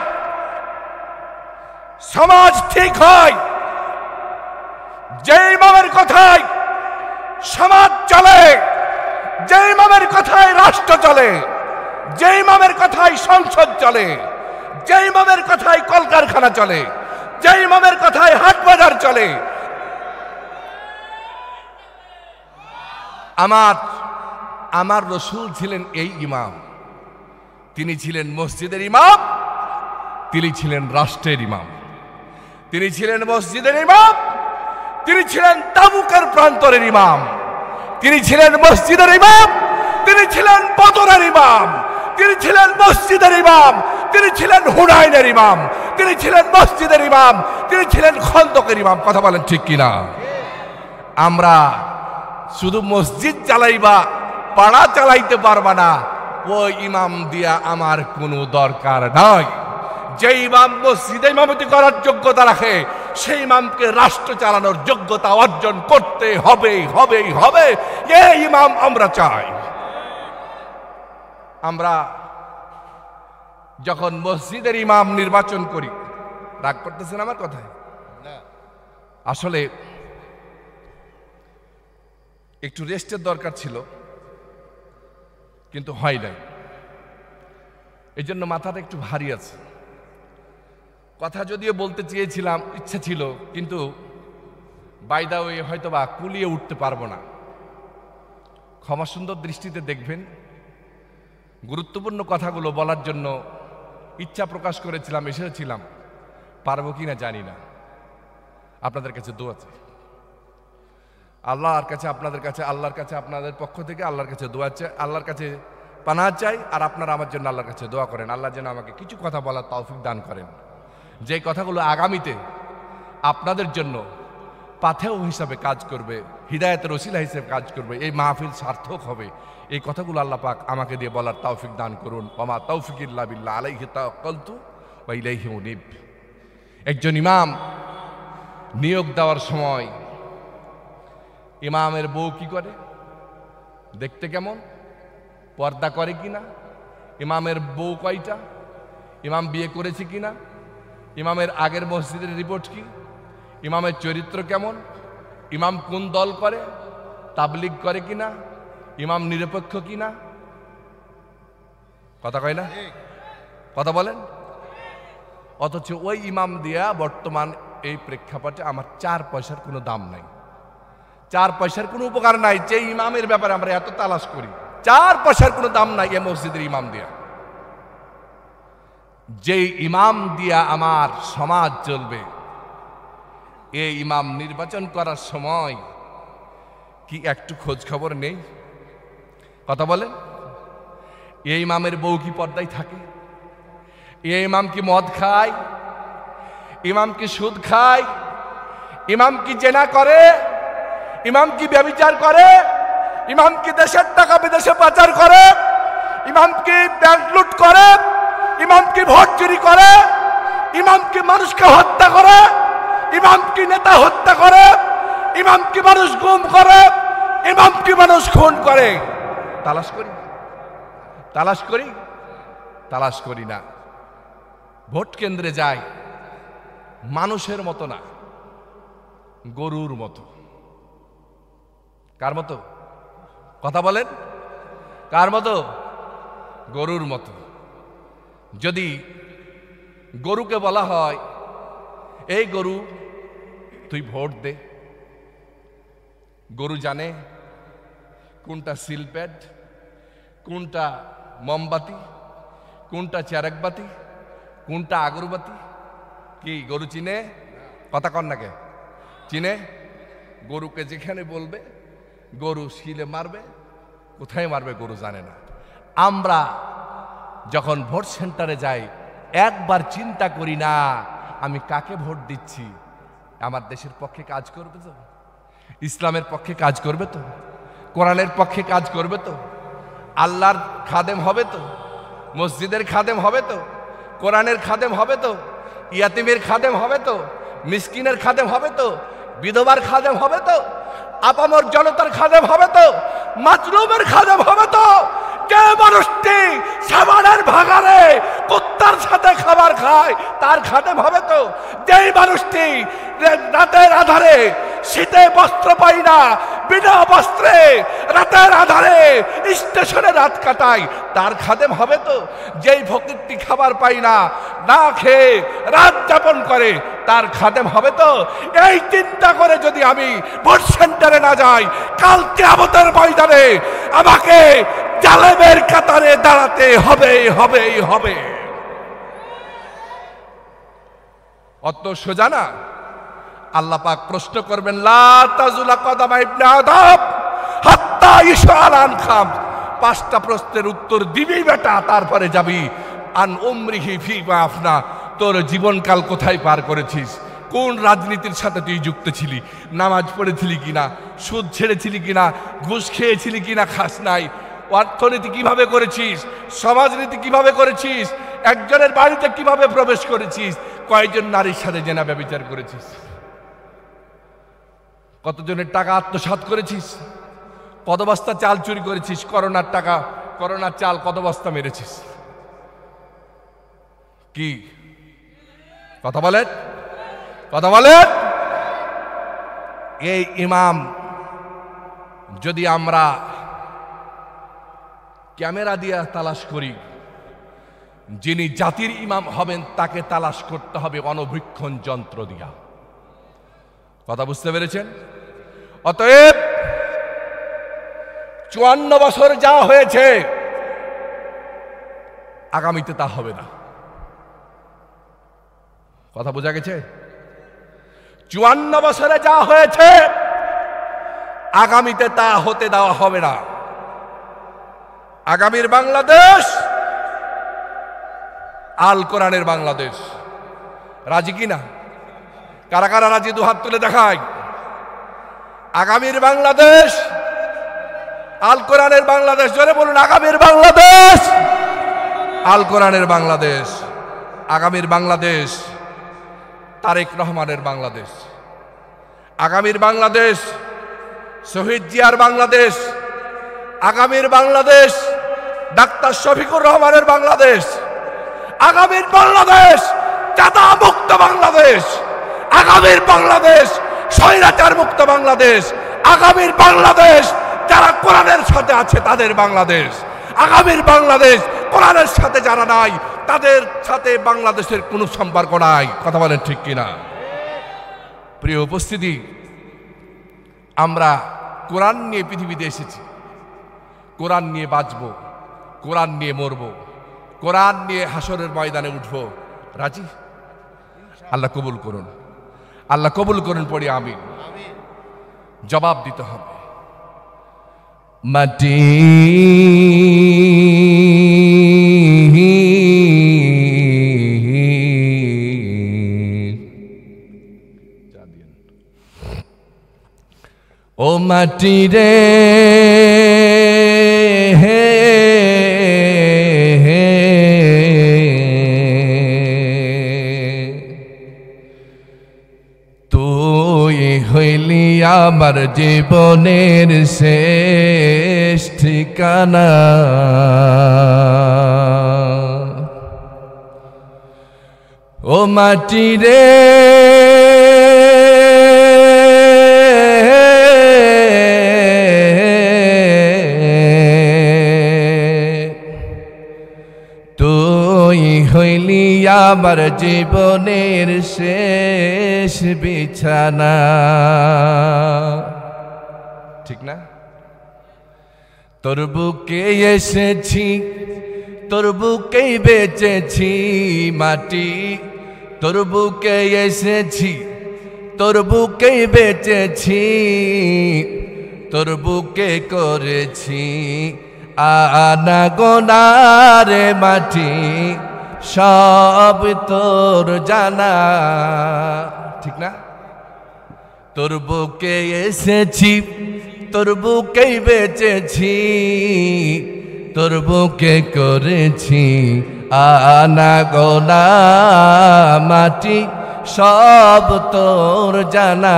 A: সমাজ ঠিক হয়, যে ইমামের কথায় সমাজ চলে, যে ইমামের কথায় রাষ্ট্র চলে, যে ইমামের কথায় সংসদ চলে, যে ইমামের কথায় কলকারখানা চলে, যে ইমামের কথায় হাট বাজার চলে। আমার রসূল ছিলেন এই ইমাম। তিনি ছিলেন মসজিদের ইমাম, তিনি ছিলেন রাষ্ট্রের ইমাম। তিনি ছিলেন মসজিদের ইমাম, তিনি ছিলেন তাবুকের প্রান্তরের ইমাম। তিনি ছিলেন মসজিদের ইমাম, তিনি ছিলেন বদরের ইমাম। তিনি ছিলেন মসজিদের ইমাম, তিনি ছিলেন হুনাইনের ইমাম। তিনি ছিলেন মসজিদের ইমাম, তিনি ছিলেন খন্দকের ইমাম। কথা বলেন ঠিক কিনা? আমরা শুধু মসজিদ চালাইবা, পাড়া চালাইতে পারবা না, ওই ইমাম দিয়া আমার কোনো দরকার নাই। যে ইমাম মসজিদে ইমামতি করার যোগ্যতা রাখে, সেই ইমামকে রাষ্ট্র চালানোর যোগ্যতা অর্জন করতে হবে। এই ইমাম আমরা চাই। আমরা যখন মসজিদের ইমাম নির্বাচন করি, রাগ করতেছেন আমার কথায়? আসলে একটু রেস্টের দরকার ছিল, কিন্তু হয় নাই। এই জন্য মাথাটা একটু ভারী আছে। কথা যদিও বলতে চেয়েছিলাম, ইচ্ছা ছিল, কিন্তু বাই দা ওয়ে হয়তো বা কুলিয়ে উঠতে পারবো না। ক্ষমা সুন্দর দৃষ্টিতে দেখবেন। গুরুত্বপূর্ণ কথাগুলো বলার জন্য ইচ্ছা প্রকাশ করেছিলাম, এসেছিলাম, পারবো কিনা জানি না। আপনাদের কাছে দোয়া চাই, আল্লাহর কাছে, আপনাদের কাছে, আল্লাহর কাছে, আপনাদের পক্ষ থেকে আল্লাহর কাছে দোয়া চাই, আল্লাহর কাছে পানাহ চাই। আর আপনারা আমার জন্য আল্লাহর কাছে দোয়া করেন, আল্লাহ যেন আমাকে কিছু কথা বলার তৌফিক দান করেন, যে কথাগুলো আগামীতে আপনাদের জন্য পাথেয় হিসাবে কাজ করবে, হিদায়াতের ওসিলা হিসেবে কাজ করবে, এই মাহফিল সার্থক হবে। এই কথাগুলো আল্লাহ পাক আমাকে দিয়ে বলার তৌফিক দান করুন। ওমা তৌফিক ইল্লা বিল্লাহ, আলাইহি তাওয়াক্কালতু ওয়া ইলাইহি উনীব। একজন ইমাম নিয়োগ দেওয়ার সময় ইমামের বউ কি করে, দেখতে কেমন, পর্দা করে কিনা, ইমামের বউ কয়টা, ইমাম বিয়ে করেছে কিনা, ইমামের আগের মসজিদের রিপোর্ট কি, ইমামের চরিত্র কেমন, ইমাম কোন দল করে, তাবলিগ করে কিনা, ইমাম নিরপেক্ষ কিনা, কথা কয় না, কথা বলেন। অথচ ওই ইমাম দিয়া বর্তমান এই প্রেক্ষাপটে আমার 4 পয়সার কোনো দাম নাই, 4 পয়সার কোনো উপকার নাই। যে ইমামের ব্যাপারে আমরা এত তালাশ করি, 4 পয়সার কোনো দাম নাই এ মসজিদের ইমাম দিয়া। যে ইমাম দিয়া আমার সমাজ চলবে, এই ইমাম নির্বাচন করার সময় কি একটু খোঁজ খবর নেই, কথা বলেন। এই ইমামের বউ কি পর্দায় থাকে, এই ইমাম কি মদ খায়, ইমাম কি সুদ খায়, ইমাম কি জেনা করে, ইমাম কি ব্যভিচার করে, ইমাম কি দেশের টাকা বিদেশে পাচার করে, ইমাম কি ব্যাংক লুট করে, ইমাম কি ভোট চুরি করে, ইমাম কি মানুষকে হত্যা করে, ইমাম কি নেতা হত্যা করে, ইমাম কি মানুষ গুম করে, ইমাম কি মানুষ খুন করে। তালাশ করি, তালাশ করি, তালাশ করি না। ভোট কেন্দ্রে যাই, মানুষের মতো না, গরুর মতো। কার মতো, কথা বলেন, কার মতো, গরুর মতো। যদি গরুকে বলা হয়, এই গরু তুই ভোট দে, গরু জানে কোনটা সিলপ্যাড, কোনটা মোমবাতি, কোনটা চেরাকবাতি, কোনটা আগরবাতি। কি গরু চিনে, কথা কন না কে, চিনে? গরুকে যেখানে বলবে গরু শিলে মারবে, কোথায় মারবে গরু জানে না। আমরা যখন ভোট সেন্টারে যাই, একবার চিন্তা করি না আমি কাকে ভোট দিচ্ছি, আমার দেশের পক্ষে কাজ করবে তো, ইসলামের পক্ষে কাজ করবে তো, কোরআনের পক্ষে কাজ করবে তো, আল্লাহর খাদেম হবে তো, মসজিদের খাদেম হবে তো, কোরআনের খাদেম হবে তো, ইয়াতিমের খাদেম হবে তো, মিসকিনের খাদেম হবে তো, বিধবার খাদেম হবে তো, আপামর জনতার খাদেম হবে তো, মাজলুমের খাদেম হবে তো। যে মানুষটি সাবানের ভাগারে কুত্তার সাথে খাবার খায়, তার খাদেম হবে তো। যেই মানুষটি রাতের আধারে, শীতে বস্ত্র পাই না, বিনা বস্ত্রে রাতের আধারে স্টেশনে রাত কাটায়, তার খাদেম হবে তো। যেই ফকিরটি খাবার পাই না, না খেয়ে রাত যাপন করে, তার খাদেম হবে তো। এই চিন্তা করে যদি আমি ভোট সেন্টারে না যাই, কাল কিয়ামতের ময়দানে আমাকে জালেমের কাতারে দাঁড়াতে হবে। অত সোজা না। আল্লাহ পাক প্রশ্ন করবেন, লা তাজুলা কদামা ইবনে আদম হাত্তা ইসআল আন খামস। 5টা প্রশ্নের উত্তর দিবি বেটা, তারপরে যাবি। আন উমরিহি ফিমা আফনা, তোর জীবনকাল কোথায় পার করেছিস, কোন রাজনীতির সাথে তুই যুক্ত ছিলি, নামাজ পড়েছিলি কিনা, সুদ ছেড়েছিলি কিনা, ঘুষ খেয়েছিলি কিনা খাস নাই, অর্থনীতি কিভাবে করেছিস, সমাজনীতি কিভাবে করেছিস, একজনের বাড়িতে কিভাবে প্রবেশ করেছিস, কয়জন নারীর সাথে জেনা ব্যভিচার করেছিস, কতজনের টাকা আত্মসাৎ করেছিস, কত বস্তা চাল চুরি করেছিস, করোনার টাকা, করোনার চাল কত বস্তা মেরেছিস। কি কথা বলেন, কথা বলেন। এই ইমাম যদি আমরা ক্যামেরা দিয়ে তালাশ করি, যিনি জাতির ইমাম হবেন তাকে তালাশ করতে হবে অনবীক্ষণ যন্ত্র দিয়া। কথা বুঝতে পেরেছেন? অতএব 54 বছর যা হয়েছে আগামীতে তা হবে না। কথা বোঝা গেছে? 54 বছরে যা হয়েছে আগামীতে তা হতে দেওয়া হবে না। আগামীর বাংলাদেশ আল কোরআনের বাংলাদেশ। রাজি কিনা? কারা কারা রাজি দুহাত তুলে দেখায়। আগামীর বাংলাদেশ আল কোরআনের বাংলাদেশ। জোরে বলুন, আগামীর বাংলাদেশ আল কোরআনের বাংলাদেশ। আগামীর বাংলাদেশ তারেক রহমানের বাংলাদেশ। আগামীর বাংলাদেশ শহীদ জিয়ার বাংলাদেশ। আগামীর বাংলাদেশ ডাক্তার শফিকুর রহমানের বাংলাদেশ। আগামীর বাংলাদেশ চাঁদা মুক্ত বাংলাদেশ। আগামীর বাংলাদেশ স্বৈরাচার মুক্ত বাংলাদেশ। আগামীর বাংলাদেশ যারা কোরআনের সাথে আছে তাদের বাংলাদেশ। আগামীর বাংলাদেশ কোরআনের সাথে যারা নাই তাদের সাথে বাংলাদেশের কোনো সম্পর্ক নাই। কথা বলেন ঠিক কিনা? প্রিয় উপস্থিতি, আমরা কোরআন নিয়ে পৃথিবীতে এসেছি, কোরআন নিয়ে বাঁচব, কোরআন নিয়ে মরব, কোরআন নিয়ে হাসরের ময়দানে উঠব। রাজি? আল্লাহ কবুল করুন, আল্লাহ কবুল করুন। পড়ি আমিন। জবাব দিতে হবে। মাটি ও মাটি রে তুই হইলি আমার জীবনের শেষ ঠিকানা। ও মাটি রে তুই হইলি আমার জীবনের শেষ বিছানা। ঠিক না? তোর বুকে এসেছি, তোর বুকেই বেঁচেছি মাটি। তোর বুকে এসেছি, তোর বুকেই বেঁচেছি, তোর বুকে করেছি আনাগোনারে মাটি। সব তোর জানা। ঠিক না? তোর বুকে এসেছি, তোর বুকেই বেঁচেছি, তোর বুকে করেছি আনাগোনা মাটি। সব তোর জানা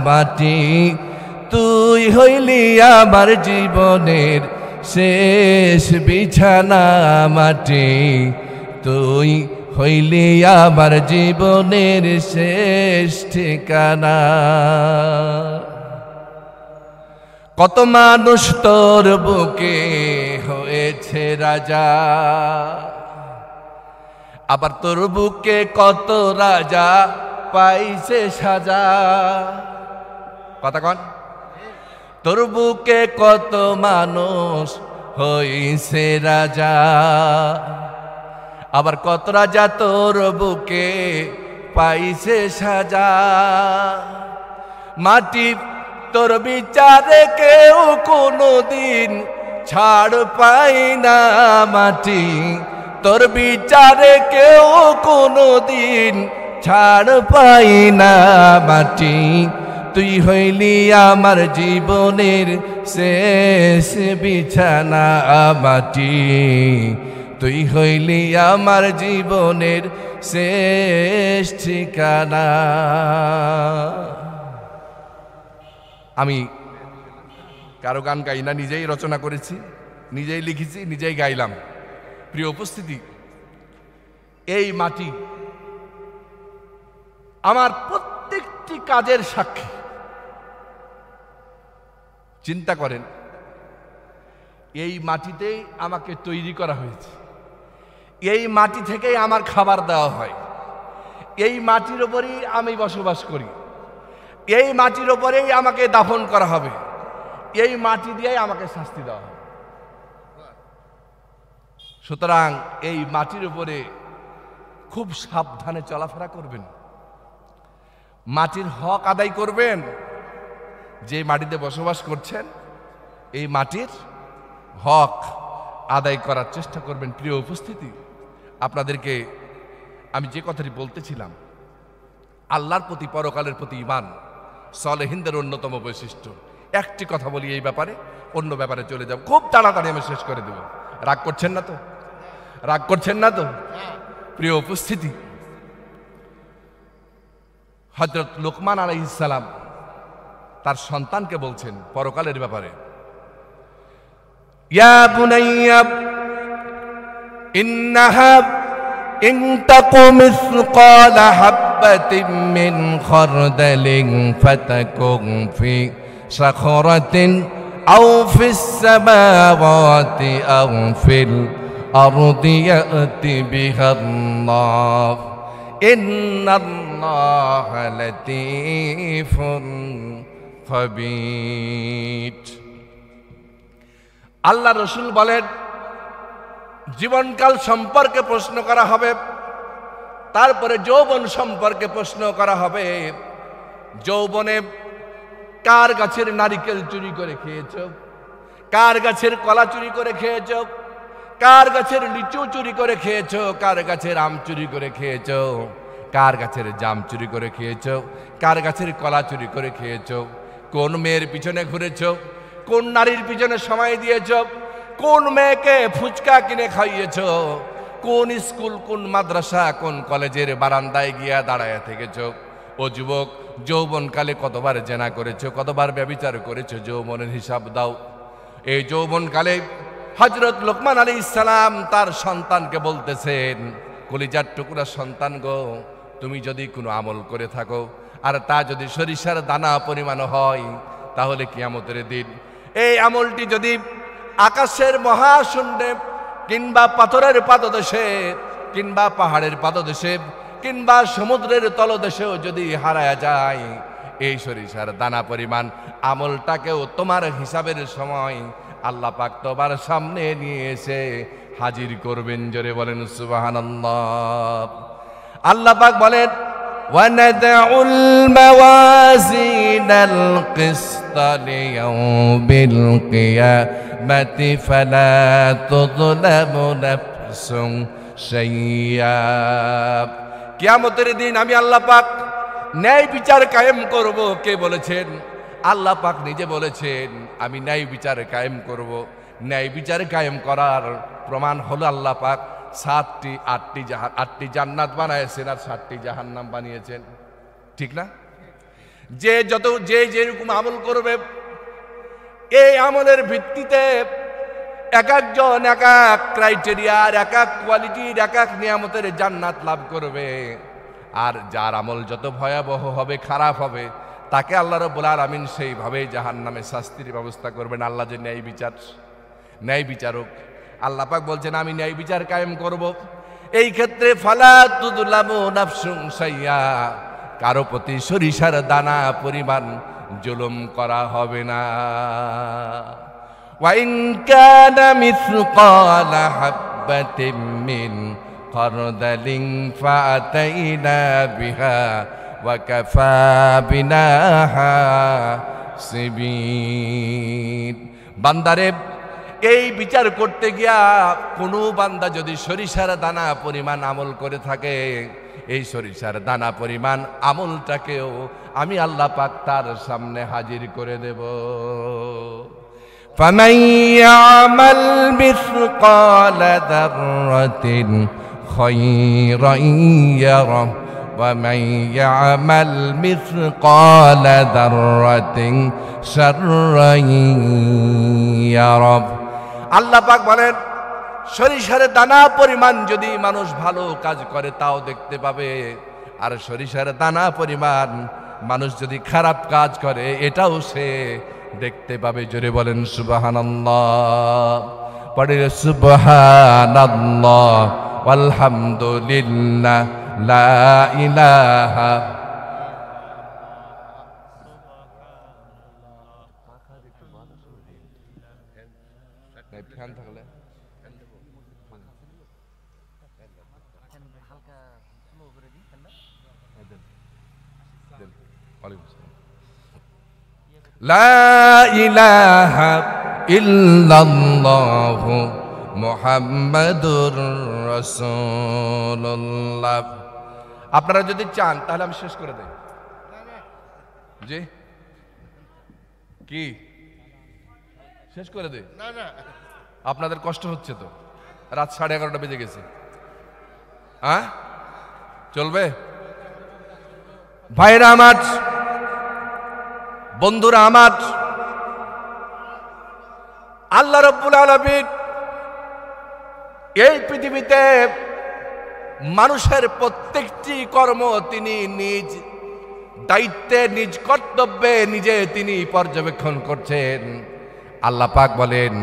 A: মাটি। তুই হইলি আমার জীবনের শেষ বিছানা মাটি। তুই হইলি আমার জীবনের শেষ ঠিকানা। কত মানুষ তোর বুকে হয়েছে রাজা, আবার তোর বুকে কত রাজা পাইছে সাজা। কথা কন? তোর বুকে কত মানুষ হইছে রাজা, আবার কত রাজা তোর বুকে পাইছে সাজা। মাটি তোর বিচারে কেউ কোনোদিন ছাড় পাই না মাটি। তোর বিচারে কেউ কোনোদিন ছাড় পাই না মাটি, তুই হইলি আমার জীবনের শেষ বিছানা মাটি, তুই হইলি আমার জীবনের শেষ ঠিকানা। আমি কারো গান গাই না, নিজেই রচনা করেছি, নিজেই লিখেছি, নিজেই গাইলাম। প্রিয় উপস্থিতি, এই মাটি আমার প্রত্যেকটি কাজের সাক্ষী। চিন্তা করেন, এই মাটিতেই আমাকে তৈরি করা হয়েছে, এই মাটি থেকেই আমার খাবার দেওয়া হয়, এই মাটির ওপরেই আমি বসবাস করি, এই মাটির ওপরেই আমাকে দাফন করা হবে, এই মাটি দিয়েই আমাকে শাস্তি দেওয়া হবে। সুতরাং এই মাটির উপরে খুব সাবধানে চলাফেরা করবেন, মাটির হক আদায় করবেন। যে মাটিতে বসবাস করছেন এই মাটির হক আদায় করার চেষ্টা করবেন। প্রিয় উপস্থিতি, আপনাদেরকে আমি যে কথাটি বলতেছিলাম, আল্লাহর প্রতি, পরকালের প্রতি ঈমান সালেহিনদের অন্যতম বৈশিষ্ট্য। একটি কথা বলি এই ব্যাপারে, অন্য ব্যাপারে চলে যাব, খুব তাড়াতাড়ি আমি শেষ করে দেব। রাগ করছেন না তো? রাগ করছেন না তো? প্রিয় উপস্থিতি, হযরত লুকমান আলাইহিস সালাম তার সন্তানকে বলছেন পরকালের ব্যাপারে, ইয়া বুনাইয়া ইন্নাহা ইন তাকু মিসকালা হাববাতিন মিন খারদালিন ফাতাকুন ফি সাখরাতিন আও ফিস সামাওয়াতি আও ফিল আরদি ইয়াতি বিহাল্লাহ ইন্নাল্লাহা লাতীফুন খাবীর। আল্লাহ রসুল বলেন, জীবনকাল সম্পর্কে প্রশ্ন করা হবে, তারপরে যৌবন সম্পর্কে প্রশ্ন করা হবে। যৌবনে কার গাছের নারিকেল চুরি করে খেয়েছ, কার গাছের কলা চুরি করে খেয়েছ, কার গাছের লিচু চুরি করে খেয়েছ, কার গাছের আম চুরি করে খেয়েছ, কার গাছের জাম চুরি করে খেয়েছ, কার গাছের কলা চুরি করে খেয়েছ, কোন মেয়ের পিছনে ঘুরেছ, কোন নারীর পিছনে সময় দিয়েছ, কোন মেয়েকে ফুচকা কিনে খাইয়েছ, কোন স্কুল, কোন মাদ্রাসা, কোন কলেজের বারান্দায় গিয়া দাঁড়ায় থেকেছ। ও যুবক, যৌবনকালে কতবার জেনা করেছ, কতবার ব্যভিচার করেছ, যৌবনের হিসাব দাও। এই যৌবনকালে হযরত লুকমান আলাইহিস সালাম তার সন্তানকে বলতেছেন, কলিজার টুকরা সন্তান গো, তুমি যদি কোনো আমল করে থাকো আর তা যদি সরিষার দানা পরিমাণ হয়, তাহলে কিয়ামতের দিন এই আমলটি যদি আকাশের মহাশূন্যে কিংবা পাথরের পাদদেশে কিংবা পাহাড়ের পাদদেশে কিংবা সমুদ্রের তলদেশেও যদি হারায়া যায়, এই সরিষার দানা পরিমাণ আমলটাকেও তোমার হিসাবের সময় আল্লাহ পাক তোমার সামনে নিয়ে এসে হাজির করবেন। জোরে বলেন সুবহানাল্লাহ। আল্লাহ পাক বলেন, ওয়ানাদউল মাওয়াজিনাল কিসতা লিয়াউমিল কিয়ামাতি ফালা তুযলামু নাফসুন শাইয়্যা। কিয়ামতের দিন আমি আল্লাহ পাক ন্যায় বিচার কায়েম করব। কে বলেছেন? আল্লাহ পাক নিজে বলেছেন, আমি ন্যায় বিচার কায়েম করব। ন্যায় বিচার কায়েম করার প্রমাণ হলো আল্লাহ পাক 8টি জান্নাত বানাইছেন আর 7টি জাহান্নাম বানিয়েছেন। ঠিক না? যে যেরকম আমল করবে, এই আমলের ভিত্তিতে এক একজন এক এক ক্রাইটেরিয়ার, এক এক কোয়ালিটির, এক এক নিয়ামতের জান্নাত লাভ করবে। আর যার আমল যত ভয়াবহ হবে, খারাপ হবে, তাকে আল্লাহ রাব্বুল আলামিন সেইভাবে জাহান্নামে শাস্তির ব্যবস্থা করবেন। আল্লাহ যে ন্যায় বিচারক, আল্লাহ পাক বলছেন আমি ন্যায় বিচার কায়েম করব। এই ক্ষেত্রে ফালা তুযলামু নাফসুন শাইয়্যা, কারো প্রতি সরিষার দানা পরিমাণ জুলুম করা হবে না। ওয়া ইন কানা মিসকালা হাববাতিন মিন খারদালিন ফাআতাইনা বিহা ওয়া কাফা বিনা হাসিবিন। বান্দারে, এই বিচার করতে গিয়া কোনো বান্দা যদি সরিষার দানা পরিমাণ আমল করে থাকে, এই সরিষার দানা পরিমাণ আমলটাকেও আমি আল্লাহ পাক তার সামনে হাজির করে দেব। ফামান ইয়ামাল মিসকালা যাররাতিন খায়রান ইয়ারা ওয়া মান ইয়ামাল মিসকালা যাররাতিন শাররান ইয়ারা। আল্লাহ পাক বলেন, সরিষার দানা পরিমাণ যদি মানুষ ভালো কাজ করে তাও দেখতে পাবে, আর সরিষার দানা পরিমাণ মানুষ যদি খারাপ কাজ করে এটাও সে দেখতে পাবে। জোরে বলেন সুবহানাল্লাহ। পড়ে সুবহানাল্লাহ আলহামদুলিল্লাহ লা ইলাহা। লা ইলাহা ইল্লাল্লাহ মুহাম্মাদুর রাসূলুল্লাহ। আপনারা যদি চান তাহলে আমি শেষ করে দেই। জি কি শেষ করে দেই? না না, আপনাদের কষ্ট হচ্ছে তো, রাত 11:30 বেজে গেছে। হ্যাঁ চলবে? ভাইরা আমার, বন্ধুরা আমার, আল্লাহ রাব্বুল আলামিন এই পৃথিবীতে মানুষের প্রত্যেকটি কর্ম তিনি নিজ দায়িত্বে, নিজ কর্তব্যে নিজে তিনি পর্যবেক্ষণ করছেন। আল্লাহ পাক বলেন,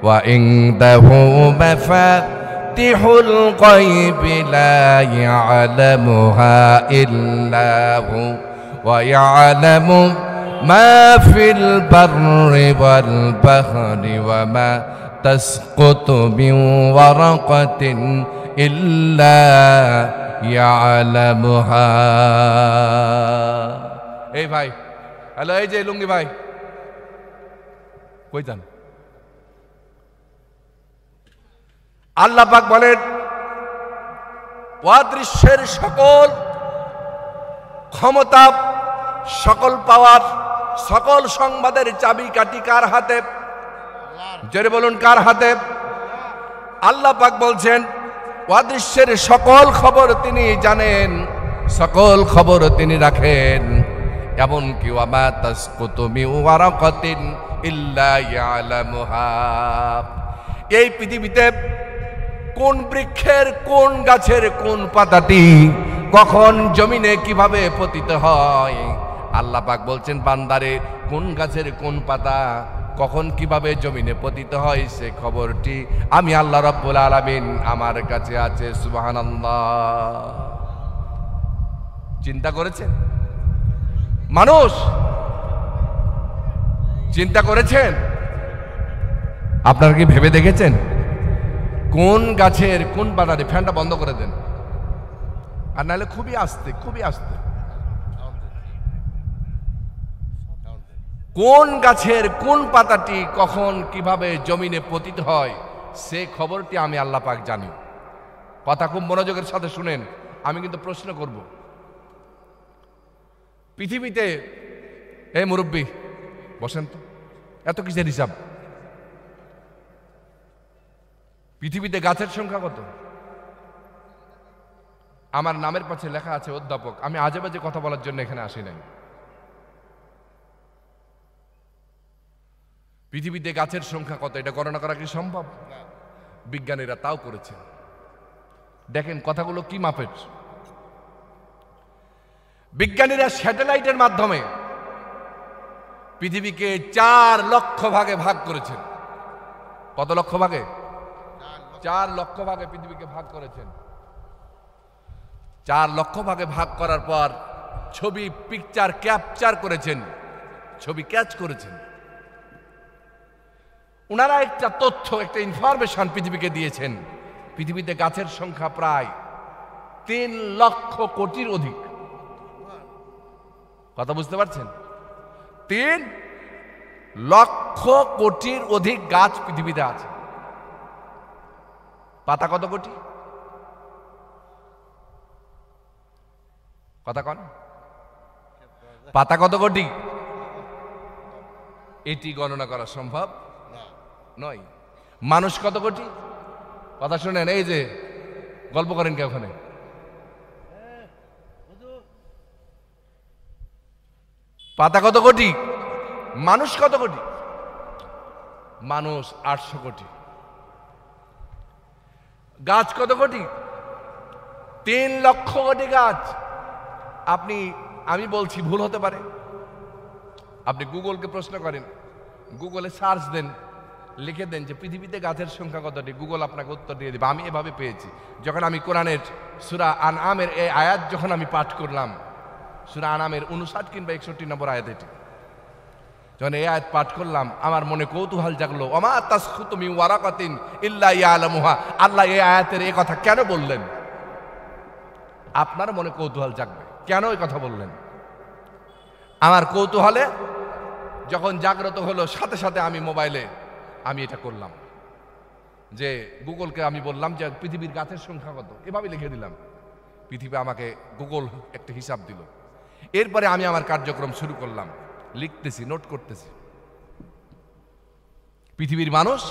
A: ওয়া ইনদাহু মাফাতিহুল গায়বি লা ইয়ালামুহা ইল্লা হু ওয়া ইয়ালামু মা ফিল বাররি ওয়াল বাহরি ওয়া মা তাসকুতু মিন ওয়ারাকাতিন ইল্লা ইয়ালামুহা। এই ভাই, হ্যালো, এই যে লুঙ্গি ভাই, কই যান? আল্লাহ পাক বলেন, অদৃশ্যের সকল ক্ষমতা, সকল পাওয়ার, সকল সংবাদের চাবিকাঠি কার হাতে? জোরে বলুন, কার হাতে? আল্লাহ পাক বলছেন, অদৃশ্যের সকল খবর তিনি জানেন, সকল খবর তিনি রাখেন। এমনকি ওয়া মা তাসকুতু মিন ওয়ারাকাতিন ইল্লা ইয়ালামুহা। এই পৃথিবীতে কোন বৃক্ষের, কোন গাছের, কোন পাতাটি কখন জমিনে কিভাবে পতিত হয়, আল্লাহ পাক বলছেন, বান্দারে কোন গাছের কোন পাতা কখন কিভাবে জমিনে পতিত হয় সে খবরটি আমি আল্লাহ রাব্বুল আলামিন আমার কাছে আছে। সুবহানাল্লাহ। চিন্তা করেছেন মানুষ? চিন্তা করেছেন? আপনারা কি ভেবে দেখেছেন কোন গাছের কোন পাতাটি? ফ্যানটা বন্ধ করে দেন, আর নাহলে খুবই আস্তে, খুবই আস্তে। কোন গাছের কোন পাতাটি কখন কিভাবে জমিনে পতিত হয় সে খবরটি আমি আল্লাহ পাক জানি। কথা খুব মনোযোগের সাথে শুনেন, আমি কিন্তু প্রশ্ন করব। পৃথিবীতে, এই মুরব্বী বসেন তো, এত কিসের হিসাব? পৃথিবীতে গাছের সংখ্যা কত? আমার নামের পাশে লেখা আছে অধ্যাপক। আমি আজে বাজে কথা বলার জন্য এখানে আসি নাই। পৃথিবীতে গাছের সংখ্যা কত এটা গণনা করা কি সম্ভব? বিজ্ঞানীরা তাও করেছে। দেখেন কথাগুলো কি মাপের। বিজ্ঞানীরা স্যাটেলাইটের মাধ্যমে পৃথিবীকে 4 লক্ষ ভাগে ভাগ করেছেন। কত লক্ষ ভাগে? 4 লক্ষ ভাগে পৃথিবীকে ভাগ করেছেন। 4 লক্ষ ভাগে ভাগ করার পর ছবি, পিকচার ক্যাপচার করেছেন, ছবি ক্যাচ করেছেন। ওনারা একটা তথ্য, একটা ইনফরমেশন পৃথিবীকে দিয়েছেন। পৃথিবীতে গাছের সংখ্যা প্রায় 3 লক্ষ কোটির অধিক। কথা বুঝতে পারছেন? 3 লক্ষ কোটির অধিক গাছ পৃথিবীতে আছে। পাতা কত কোটি? কথা কন, পাতা কত কোটি এটি গণনা করা সম্ভব নয়। মানুষ কত কোটি? কথা শুনেন, এই যে গল্প করেন কে ওখানে? পাতা কত কোটি? মানুষ কত কোটি? মানুষ 800 কোটি। গাছ কত কোটি? 3 লক্ষ কোটি গাছ। আমি বলছি ভুল হতে পারে, আপনি গুগলকে প্রশ্ন করেন, গুগলে সার্চ দেন, লিখে দেন যে পৃথিবীতে গাছের সংখ্যা কতটি, গুগল আপনাকে উত্তর দিয়ে দিবে। আমি এভাবে পেয়েছি, যখন আমি কোরআনের সূরা আনআমের এই আয়াত যখন আমি পাঠ করলাম, সূরা আনআমের 59 কিংবা 61 নম্বর আয়াত, এটি যখন এই আয়াত পাঠ করলাম, আমার মনে কৌতূহল জাগলো। ওমা তাসকুতু মিন ওয়ারাকাতিন ইল্লা ইয়ালামুহা, আল্লাহ এই আয়াতের এই কথা কেন বললেন? আপনার মনে কৌতূহল জাগবে, কেন এই কথা বললেন? আমার কৌতূহলে যখন জাগ্রত হলো, সাথে সাথে আমি মোবাইলে আমি এটা করলাম যে গুগলকে আমি বললাম যে পৃথিবীর গাছের সংখ্যা কত, এভাবে লিখে দিলাম। পৃথিবী আমাকে গুগল একটা হিসাব দিল। এরপরে আমি আমার কার্যক্রম শুরু করলাম, লিখতেছি, নোট করতেছি। পৃথিবীর মানুষ,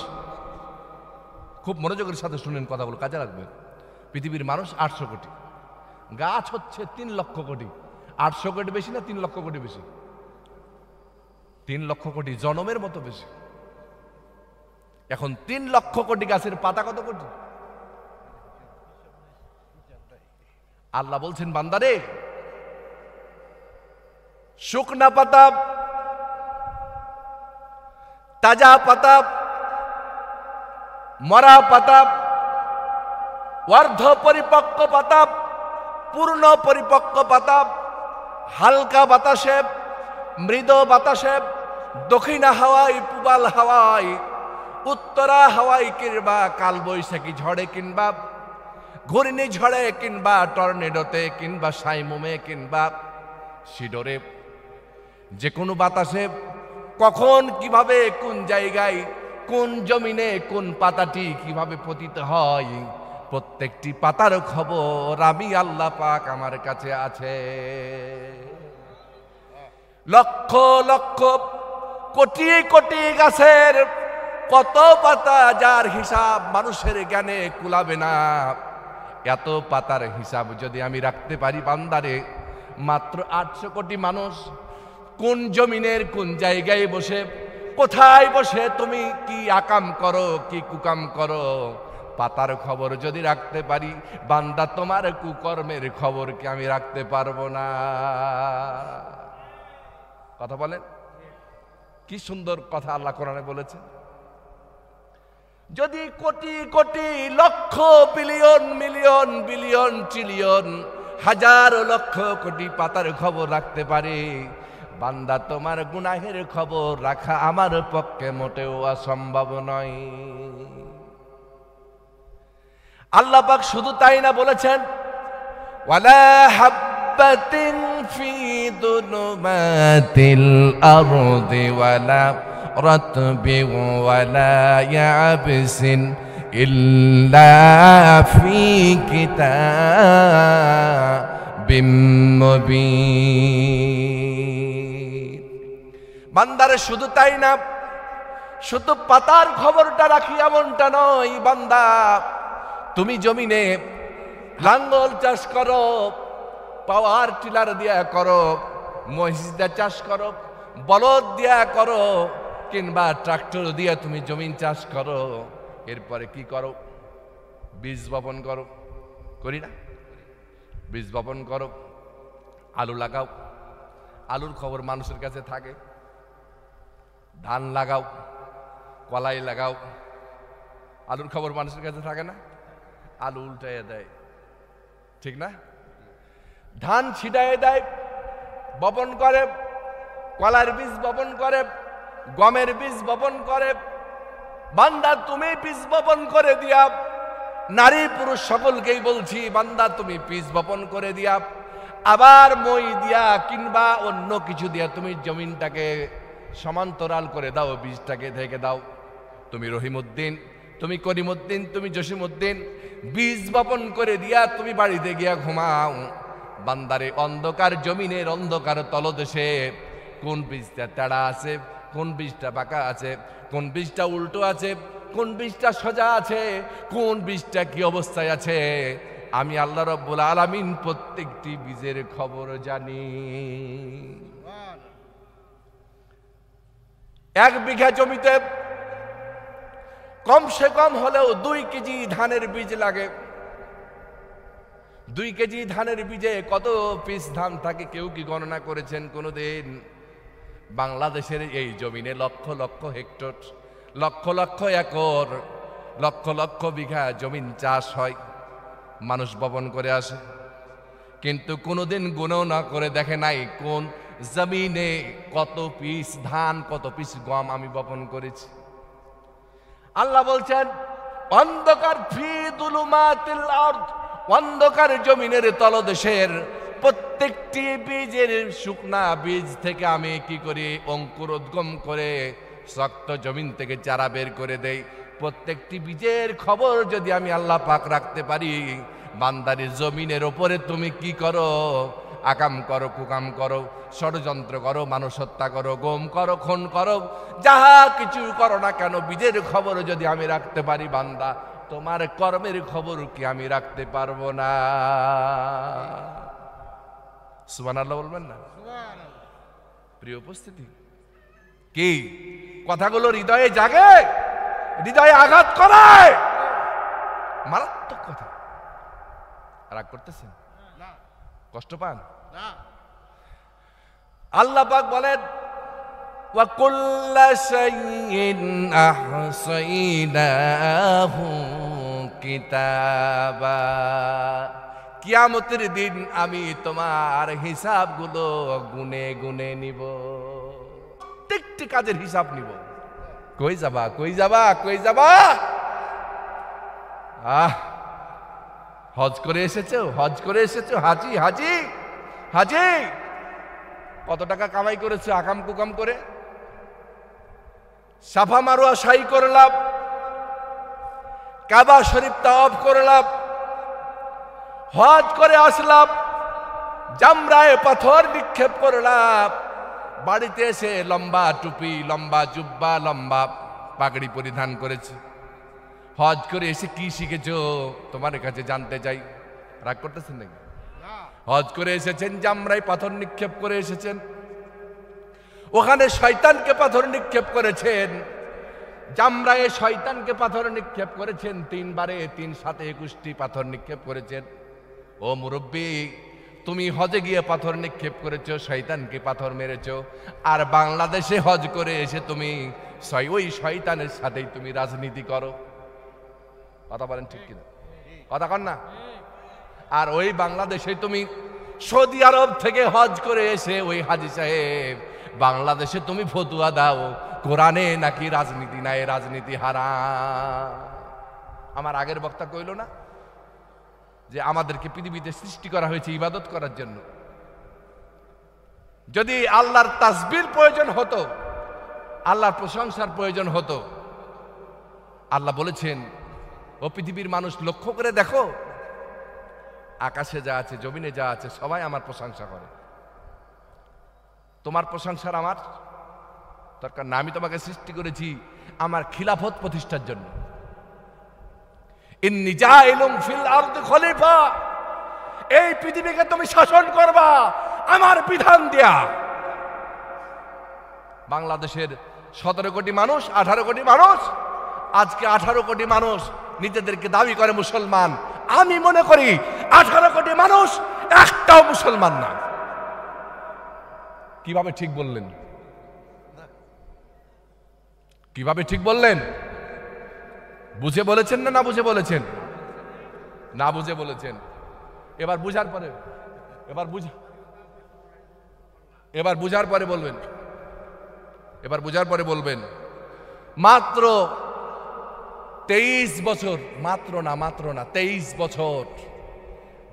A: খুব মনোযোগের সাথে শুনেন, কথাগুলো কাজে লাগবে। পৃথিবীর মানুষ 800 কোটি, গাছ হচ্ছে 3 লক্ষ কোটি। 800 কোটি বেশি না 3 লক্ষ কোটি বেশি? 3 লক্ষ কোটি, জনমের মতো বেশি। এখন 3 লক্ষ কোটি গাছের পাতা কত কোটি? আল্লাহ বলছেন, বান্দারে, শুকনা পাতা, তাজা পাতা, মরা পাতা, অর্ধ পরিপক্ক পাতা, পূর্ণ পরিপক্ক পাতা, হালকা বাতাসে, মৃদু বাতাসে, দক্ষিণা হাওয়াই, পূবাল হাওয়াই, উত্তরা হাওয়াই, কিংবা কালবৈশাখী ঝড়ে, কিংবা ঘূর্ণি ঝড়ে, কিংবা টর্নেডোতে, কিংবা সাইমুমে, কিংবা শিডোরে, যে কোনো বাতাসে কখন কিভাবে কোন জায়গায় কোন জমিনে কোন পাতাটি কিভাবে পতিত হয়, প্রত্যেকটি পাতার খবর আমি আল্লাহ পাক আমার কাছে আছে। লক্ষ লক্ষ কোটি কোটি গাছের কত পাতা, যার হিসাব মানুষের জ্ঞানে কুলাবে না। এত পাতার হিসাব যদি আমি রাখতে পারি, বান্দারে, মাত্র 800 কোটি মানুষ কোন জমিনের কোন জায়গায় বসে, কোথায় বসে তুমি কি আকাম করো, কি কুকাম করো, পাতার খবর যদি রাখতে পারি, বান্দা, তোমার কুকর্মের খবর কি আমি রাখতে পারবো না? কথা বলেন, কি সুন্দর কথা আল্লাহ কোরআনে বলেছে। যদি কোটি কোটি, লক্ষ, বিলিয়ন, মিলিয়ন, বিলিয়ন, ট্রিলিয়ন, হাজার লক্ষ কোটি পাতার খবর রাখতে পারে, বান্দা, তোমার গুনাহের খবর রাখা আমার পক্ষে মোটেও অসম্ভব নয়। আল্লাহ পাক শুধু তাই না, বলেছেন, ওয়ালা হাব্বাতিন ফি দুলুমাতিল আরদি ওয়ালা রাতবি ওয়ালা ইয়াবসিন ইল্লা ফি কিতাবিম মুবিন। বান্দারে শুধু তাই না, শুধু পাতার খবরটা রাখি এমনটা নয়। বান্দা, তুমি জমিনে লাঙ্গল চাষ করো, পাওয়ার টিলার দিয়া করো, মহিষ দিয়া চাষ করো, বলদ দিয়া করো, কিংবা ট্রাক্টর দিয়া তুমি জমিন চাষ করো, এরপরে কি করো? বীজ বপন করো, করি না? বীজ বপন করো, আলু লাগাও, আলুর খবর মানুষের কাছে থাকে। ধান লাগাও, কলাই লাগাও, আলুর খবর মানুষের কাছে থাকে না? আলু উল্টাইয়া দেয়, ঠিক না? ধান ছিটাইয়ে দেয়, বপন করে, কলার বীজ বপন করে, গমের বীজ বপন করে। বান্দা, তুমি বীজ বপন করে দিয়া, নারী পুরুষ সকলকেই বলছি, বান্দা, তুমি বীজ বপন করে দিয়া, আবার মই দিয়া কিংবা অন্য কিছু দিয়া তুমি জমিনটাকে সমান্তরাল করে দাও, বীজটাকে থেকে দাও। তুমি রহিমউদ্দিন, তুমি করিমউদ্দিন, তুমি জসিমউদ্দিন, বীজ বপন করে দিয়া তুমি বাড়িতে গিয়া ঘুমাও। বান্দারে অন্ধকার জমিনের অন্ধকার তলদেশে কোন বীজটা তেড়া আছে, কোন বীজটা বাঁকা আছে, কোন বীজটা উল্টো আছে, কোন বীজটা সোজা আছে, কোন বীজটা কি অবস্থায় আছে, আমি আল্লাহ রাব্বুল আলামিন প্রত্যেকটি বীজের খবর জানি। 1 বিঘা জমিতে কমসে কম হলেও 2 কেজি ধানের বীজ লাগে। 2 কেজি ধানের বীজে কত পিস ধান থাকে কেউ কি গণনা করেছেন কোনোদিন? বাংলাদেশের এই জমিনে লক্ষ লক্ষ হেক্টর, লক্ষ লক্ষ একর, লক্ষ লক্ষ বিঘা জমিন চাষ হয়, মানুষ বপন করে আসে, কিন্তু কোনোদিন গুণও না করে দেখে নাই কোন জমিনে কত পিস ধান, কত পিস গম আমি বপন করেছি। আল্লাহ বলছেন অন্ধকার ফি দুলুমাতিল আরদ, অন্ধকার জমিনের তলদেশের প্রত্যেকটি বীজের শুকনা বীজ থেকে আমি কি করি, অঙ্কুরোদ্গম করে শক্ত জমিন থেকে চারা বের করে দেই। প্রত্যেকটি বীজের খবর যদি আমি আল্লাহ পাক রাখতে পারি, বান্দারি জমিনের ওপরে তুমি কি করো, আকাম করো, কুকাম করো, ষড়যন্ত্র করো, মানুষ হত্যা করো, গম করো, খুন করো, যাহা কিছু করো না কেন, বীজের খবর যদি আমি রাখতে পারি বান্দা, তোমার কর্মের খবর কি আমি রাখতে পারবো না? সুবহানাল্লাহ বলবেন না? প্রিয় উপস্থিতি, কি কথাগুলো হৃদয়ে জাগে, হৃদয়ে আঘাত করে, মারাত্মক কথা। রাগ করতেছেন? কষ্ট পান? আল্লাহ পাক বলেন ওয়া কুল্লা শাইইন আহসাইনাহু কিতাবা, কিয়ামতের দিন আমি তোমার হিসাবগুলো গুনে গুনে নিব, প্রত্যেকটি কাজের হিসাব নিব। কই যাবা, কই যাবা, কই যাবা? হজ করে এসেছো, হজ করে এসেছো, হাজি হাজি হাজি, কত টাকা কামাই করেছো আকাম কুকাম করে? সাফা মারোয়া সাই করলাম, কাবা শরীফ তাওয়াফ করলাম, হজ করে আসলাম, জামরায় পাথর নিক্ষেপ করলাম, বাড়িতে এসে লম্বা টুপি, লম্বা জুব্বা, লম্বা পাগড়ি পরিধান করেছি। হজ করে এসে কি শিখেছো তোমার কাছে জানতে চাই। রাগ করতেছেন নাকি? হজ করে এসেছেন, জামরায় পাথর নিক্ষেপ করে এসেছেন, ওখানে শয়তানকে পাথর নিক্ষেপ করেছেন, জামরায় শয়তানকে পাথর নিক্ষেপ করেছেন, 3 বারে 3 7 21টি পাথর নিক্ষেপ করেছেন। ও মুরব্বী, তুমি হজে গিয়ে পাথর নিক্ষেপ করেছো, শয়তানকে পাথর মেরেছো, আর বাংলাদেশে হজ করে এসে তুমি ওই শয়তানের সাথেই তুমি রাজনীতি করো। কথা বলেন ঠিক কিনা? কথা কন না? আর ওই বাংলাদেশে তুমি সৌদি আরব থেকে হজ করে এসে ওই হাজী সাহেব বাংলাদেশে তুমি ফতুয়া দাও কোরআনে নাকি রাজনীতি নাই, রাজনীতি হারাম। আমার আগের বক্তা কইল না যে আমাদেরকে পৃথিবীতে সৃষ্টি করা হয়েছে ইবাদত করার জন্য। যদি আল্লাহর তাসবির প্রয়োজন হতো, আল্লাহর প্রশংসার প্রয়োজন হতো, আল্লাহ বলেছেন ও পৃথিবীর মানুষ লক্ষ্য করে দেখো, আকাশে যা আছে, জমিনে যা আছে, সবাই আমার প্রশংসা করে। তোমার প্রশংসার আমার দরকার না। আমি তোমাকে সৃষ্টি করেছি আমার খিলাফত প্রতিষ্ঠার জন্য। ইন্নী জাইলুন ফিল আরদি খলিফা, এই পৃথিবীকে তুমি শাসন করবা আমার বিধান দিয়া। বাংলাদেশের 17 কোটি মানুষ, 18 কোটি মানুষ, আজকে 18 কোটি মানুষ নিজেদেরকে দাবি করে মুসলমান। আমি মনে করি 18 কোটি মানুষ একটাও মুসলমান না। কিভাবে ঠিক বললেন? কিভাবে ঠিক বললেন? বুঝে বলেছেন না না বুঝে বলেছেন? না বুঝে বলেছেন। এবার বুঝার পরে, এবার বুঝার পরে বলবেন, এবার বুঝার পরে বলবেন। মাত্র 23 বছর, মাত্র না 23 বছর,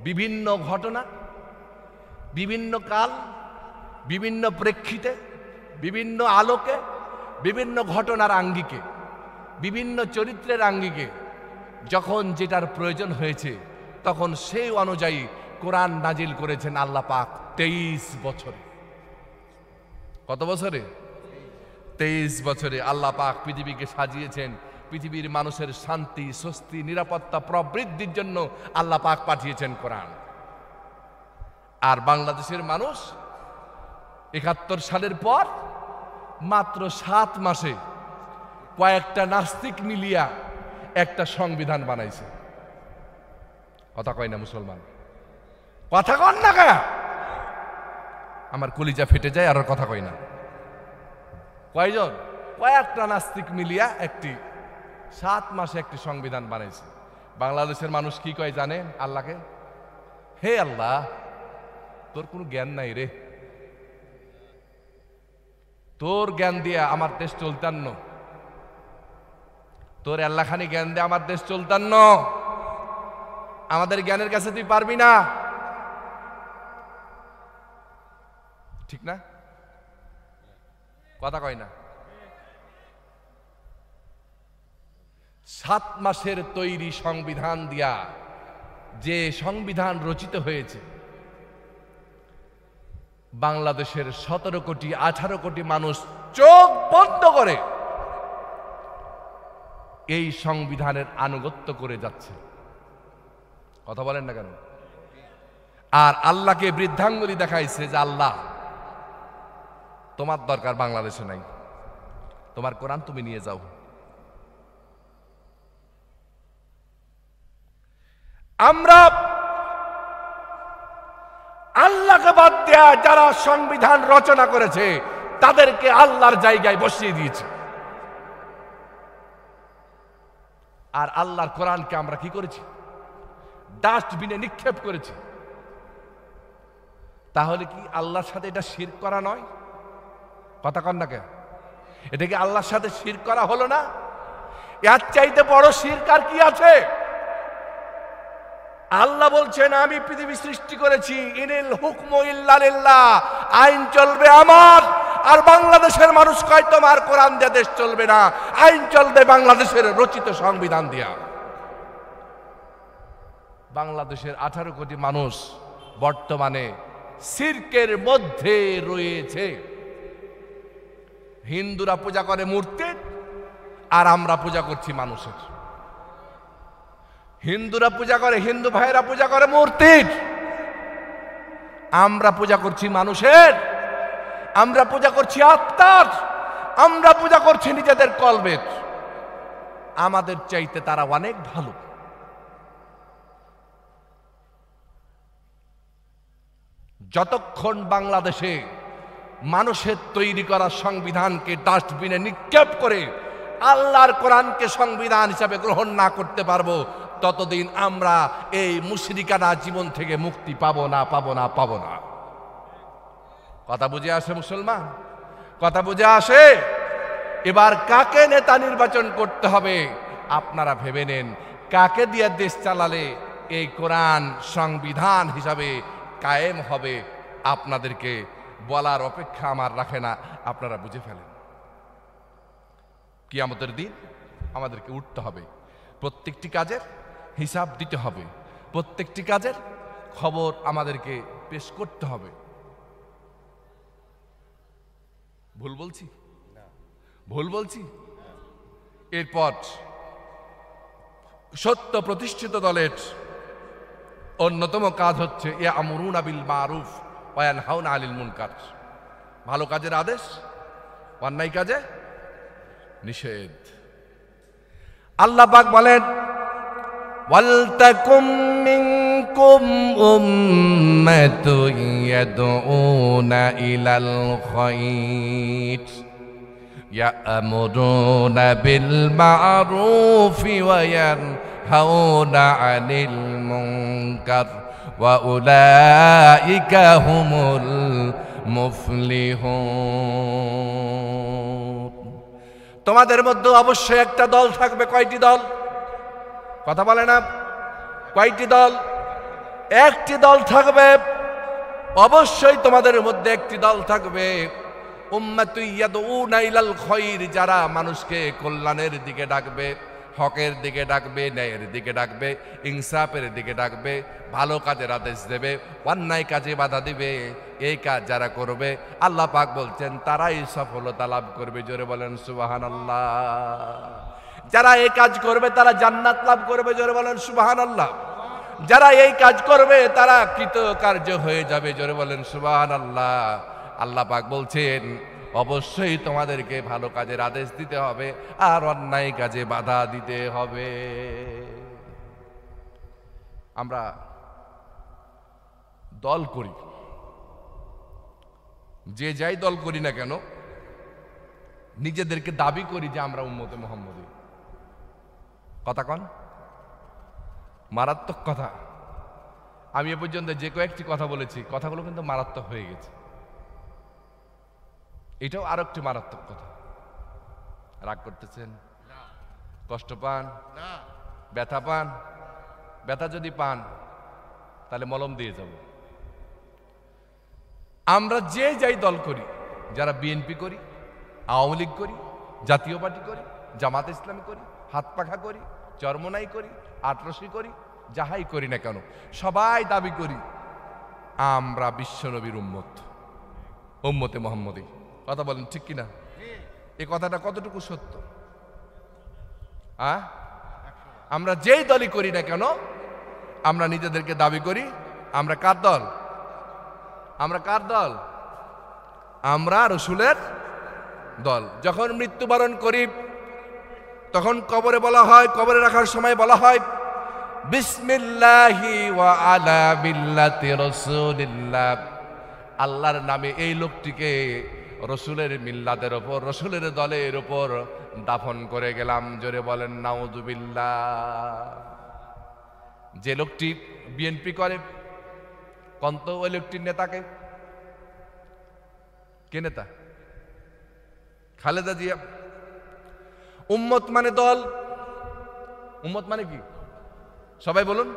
A: বিভিন্ন ঘটনা, বিভিন্ন কাল, বিভিন্ন প্রেক্ষিতে, বিভিন্ন আলোকে, বিভিন্ন ঘটনার আঙ্গিকে, বিভিন্ন চরিত্রের আঙ্গিকে যখন যেটার প্রয়োজন হয়েছে তখন সেই অনুযায়ী কোরআন নাজিল করেছেন আল্লাহ পাক 23 বছরে। কত বছরে? 23 বছরে আল্লাহ পাক পৃথিবীকে সাজিয়েছেন। পৃথিবীর মানুষের শান্তি, স্বস্তি, নিরাপত্তা প্রবৃদ্ধির জন্য আল্লাহ পাক পাঠিয়েছেন কোরআন। আর বাংলাদেশের মানুষ ৭১ সালের পর মাত্র 7 মাসে কয়েকটা নাস্তিক মিলিয়া একটা সংবিধান বানাইছে। কথা কয় না মুসলমান? কথা কন না কে? আমার কলিজা ফেটে যায় আর কথা কয় না। কয়জন? কয়েকটা নাস্তিক মিলিয়া 7 মাসে একটি সংবিধান বানাইছে। বাংলাদেশের মানুষ কি কয় জানেন আল্লাহকে? হে আল্লাহ, তোর কোনো জ্ঞান নাই রে, তোর জ্ঞান দিয়া আমার দেশ চলতান্ন, তোর আল্লাহখানি জ্ঞান দিয়ে আমার দেশ চলতান্ন, আমাদের জ্ঞানের কাছে তুই পারবি না। ঠিক না? কথা কয় না? 7 মাসের তৈরি সংবিধান দিয়া যে সংবিধান রচিত হয়েছে, বাংলাদেশের 17 কোটি 18 কোটি মানুষ চোখ বন্ধ করে এই সংবিধানের আনুগত্য করে যাচ্ছে। কথা বলেন না কেন? আর আল্লাহকে বৃদ্ধাঙ্গুলি দেখাইছে যে আল্লাহ, তোমার দরকার বাংলাদেশে নাই, তোমার কোরআন তুমি নিয়ে যাও। আমরা আল্লাহকে বাদ দেয়া যারা সংবিধান রচনা করেছে তাদেরকে আল্লাহর জায়গায় বসিয়ে দিয়েছে। আর আল্লাহর কোরআনকে আমরা কি করেছি? ডাস্টবিনে নিক্ষেপ করেছি। তাহলে কি আল্লাহর সাথে এটা শিরক করা নয়? কথা কন না কেন? এটা কি আল্লাহর সাথে শিরক করা হলো না? এর চাইতে বড় শিরক আর কি আছে? আল্লাহ বলছেন আমি পৃথিবী সৃষ্টি করেছি, ইনিল হুকমু ইল্লা লিল্লাহ, আইন চলবে আমার। আর বাংলাদেশের মানুষ কয় তোমার কোরআন দিয়ে দেশ চলবে না, আইন চলবে বাংলাদেশের রচিত সংবিধান দিয়া। বাংলাদেশের 18 কোটি মানুষ বর্তমানে শিরকের মধ্যে রয়েছে। হিন্দুরা পূজা করে মূর্তির, আর আমরা পূজা করছি মানুষের। হিন্দুরা পূজা করে, হিন্দু ভাইয়েরা পূজা করে মূর্তির, আমরা পূজা করছি মানুষের, আমরা পূজা করছি আত্মার, আমরা পূজা করছি নিজেদের কলবের। আমাদের চাইতে তারা অনেক ভালো। যতক্ষণ বাংলাদেশে মানুষের তৈরি করা সংবিধানকে ডাস্টবিনে নিক্ষেপ করে আল্লাহর কোরআনকে সংবিধান হিসাবে গ্রহণ না করতে পারবো, ততদিন আমরা এই মুশরিকানা জীবন থেকে মুক্তি পাবো না, পাবো না, পাবো না। কথা বুঝে আসে মুসলমান? কথা বুঝে আসে? এবার কাকে নেতা নির্বাচন করতে হবে আপনারা ভেবে নেন। কাকে দিয়ে দেশ চালালে এই কোরআন সংবিধান হিসাবে কায়েম হবে আপনাদেরকে বলার অপেক্ষা আমার রাখে না, আপনারা বুঝে ফেলেন। কিয়ামতের দিন আমাদেরকে উঠতে হবে, প্রত্যেকটি কাজের হিসাব দিতে হবে, প্রত্যেকটি কাজের খবর আমাদেরকে পেশ করতে হবে। ভুল বলছি? ভুল বলছি? এরপর সত্য প্রতিষ্ঠিত দলের অন্যতম কাজ হচ্ছে ইয়ামুরুনা বিল মারুফ ওয়া ইয়ানহাউনা আনিল মুনকার, ভালো কাজের আদেশ, অন্যায় কাজে নিষেধ। আল্লাহ পাক বলেন ওয়ালতাকুম মিনকুম উম্মাতুন ইয়াদউনা ইলাল খায়র ইয়ামুরুনা বিল মারুফ ওয়া ইয়ানহাউনা আনিল মুনকার ওয়া উলাইকা হুমুল মুফলিহুন। তোমাদের মধ্যে অবশ্যই একটা দল থাকবে। কয়টি দল? কথা বলে না? কয়টি দল? একটি দল থাকবে। অবশ্যই তোমাদের মধ্যে একটি দল থাকবে, উম্মাতুন ইয়াদউনা ইলাল খায়র, যারা মানুষকে কল্যাণের দিকে ডাকবে, হকের দিকে ডাকবে, ন্যায়ের দিকে ডাকবে, ইনসাফের দিকে ডাকবে, ভালো কাজের আদেশ দেবে, অন্যায় কাজে বাধা দিবে। এই কাজ যারা করবে আল্লাহ পাক বলছেন তারাই সফলতা লাভ করবে। জোরে বলেন সুবহানাল্লাহ। যারা এই কাজ করবে তারা জান্নাত লাভ করবে। জোরে বলেন সুবহানাল্লাহ। যারা এই কাজ করবে তারা কৃতকার্য হয়ে যাবে। জোরে বলেন সুবহানাল্লাহ। আল্লাহ পাক বলছেন অবশ্যই তোমাদেরকে ভালো কাজের আদেশ দিতে হবে আর অন্যায় কাজে বাধা দিতে হবে। আমরা দল করি, যে যাই দল করি না কেন নিজেদেরকে দাবি করি যে আমরা উম্মতে মুহাম্মদী। কথা কন, মারাত্মক কথা। আমি এ পর্যন্ত যে কয়েকটি কথা বলেছি কথাগুলো কিন্তু মারাত্মক হয়ে গেছে। এটাও আর একটি মারাত্মক কথা। রাগ করতেছেন? কষ্ট পান? ব্যথা পান? ব্যথা যদি পান তাহলে মলম দিয়ে যাব। আমরা যে যাই দল করি, যারা বিএনপি করি, আওয়ামী লীগ করি, জাতীয় পার্টি করি, জামাত ইসলামী করি, হাত পাখা করি, চরমনাই করি, আটরশি করি, যাহাই করি না কেন সবাই দাবি করি আমরা বিশ্বনবীর উম্মত, উম্মতে মুহাম্মদী। কথা বলেন ঠিক কিনা? এই কথাটা কতটুকু সত্য? আমরা যেই দলই করি না কেন আমরা নিজেদেরকে দাবি করি আমরা কার দল? আমরা কার দল? আমরা রাসূলের দল। যখন মৃত্যুবরণ করি তখন কবরে বলা হয়, কবরে রাখার সময় বলা হয় বিসমিল্লাহি ওয়া আলা মিল্লাতি রাসূলিল্লাহ। আল্লাহর নামে এই লোকটিকে রসুলের মিল্লাতের ওপর, রসুলের দলের ওপর দাফন করে গেলাম। জোরে বলেন নাউযুবিল্লাহ। যে লোকটি বিএনপি করে কন্ত ওই লোকটির নেতাকে, কে নেতা? খালেদা জিয়া। উম্মত মানে দল। উম্মত মানে কি? সবাই বলুন।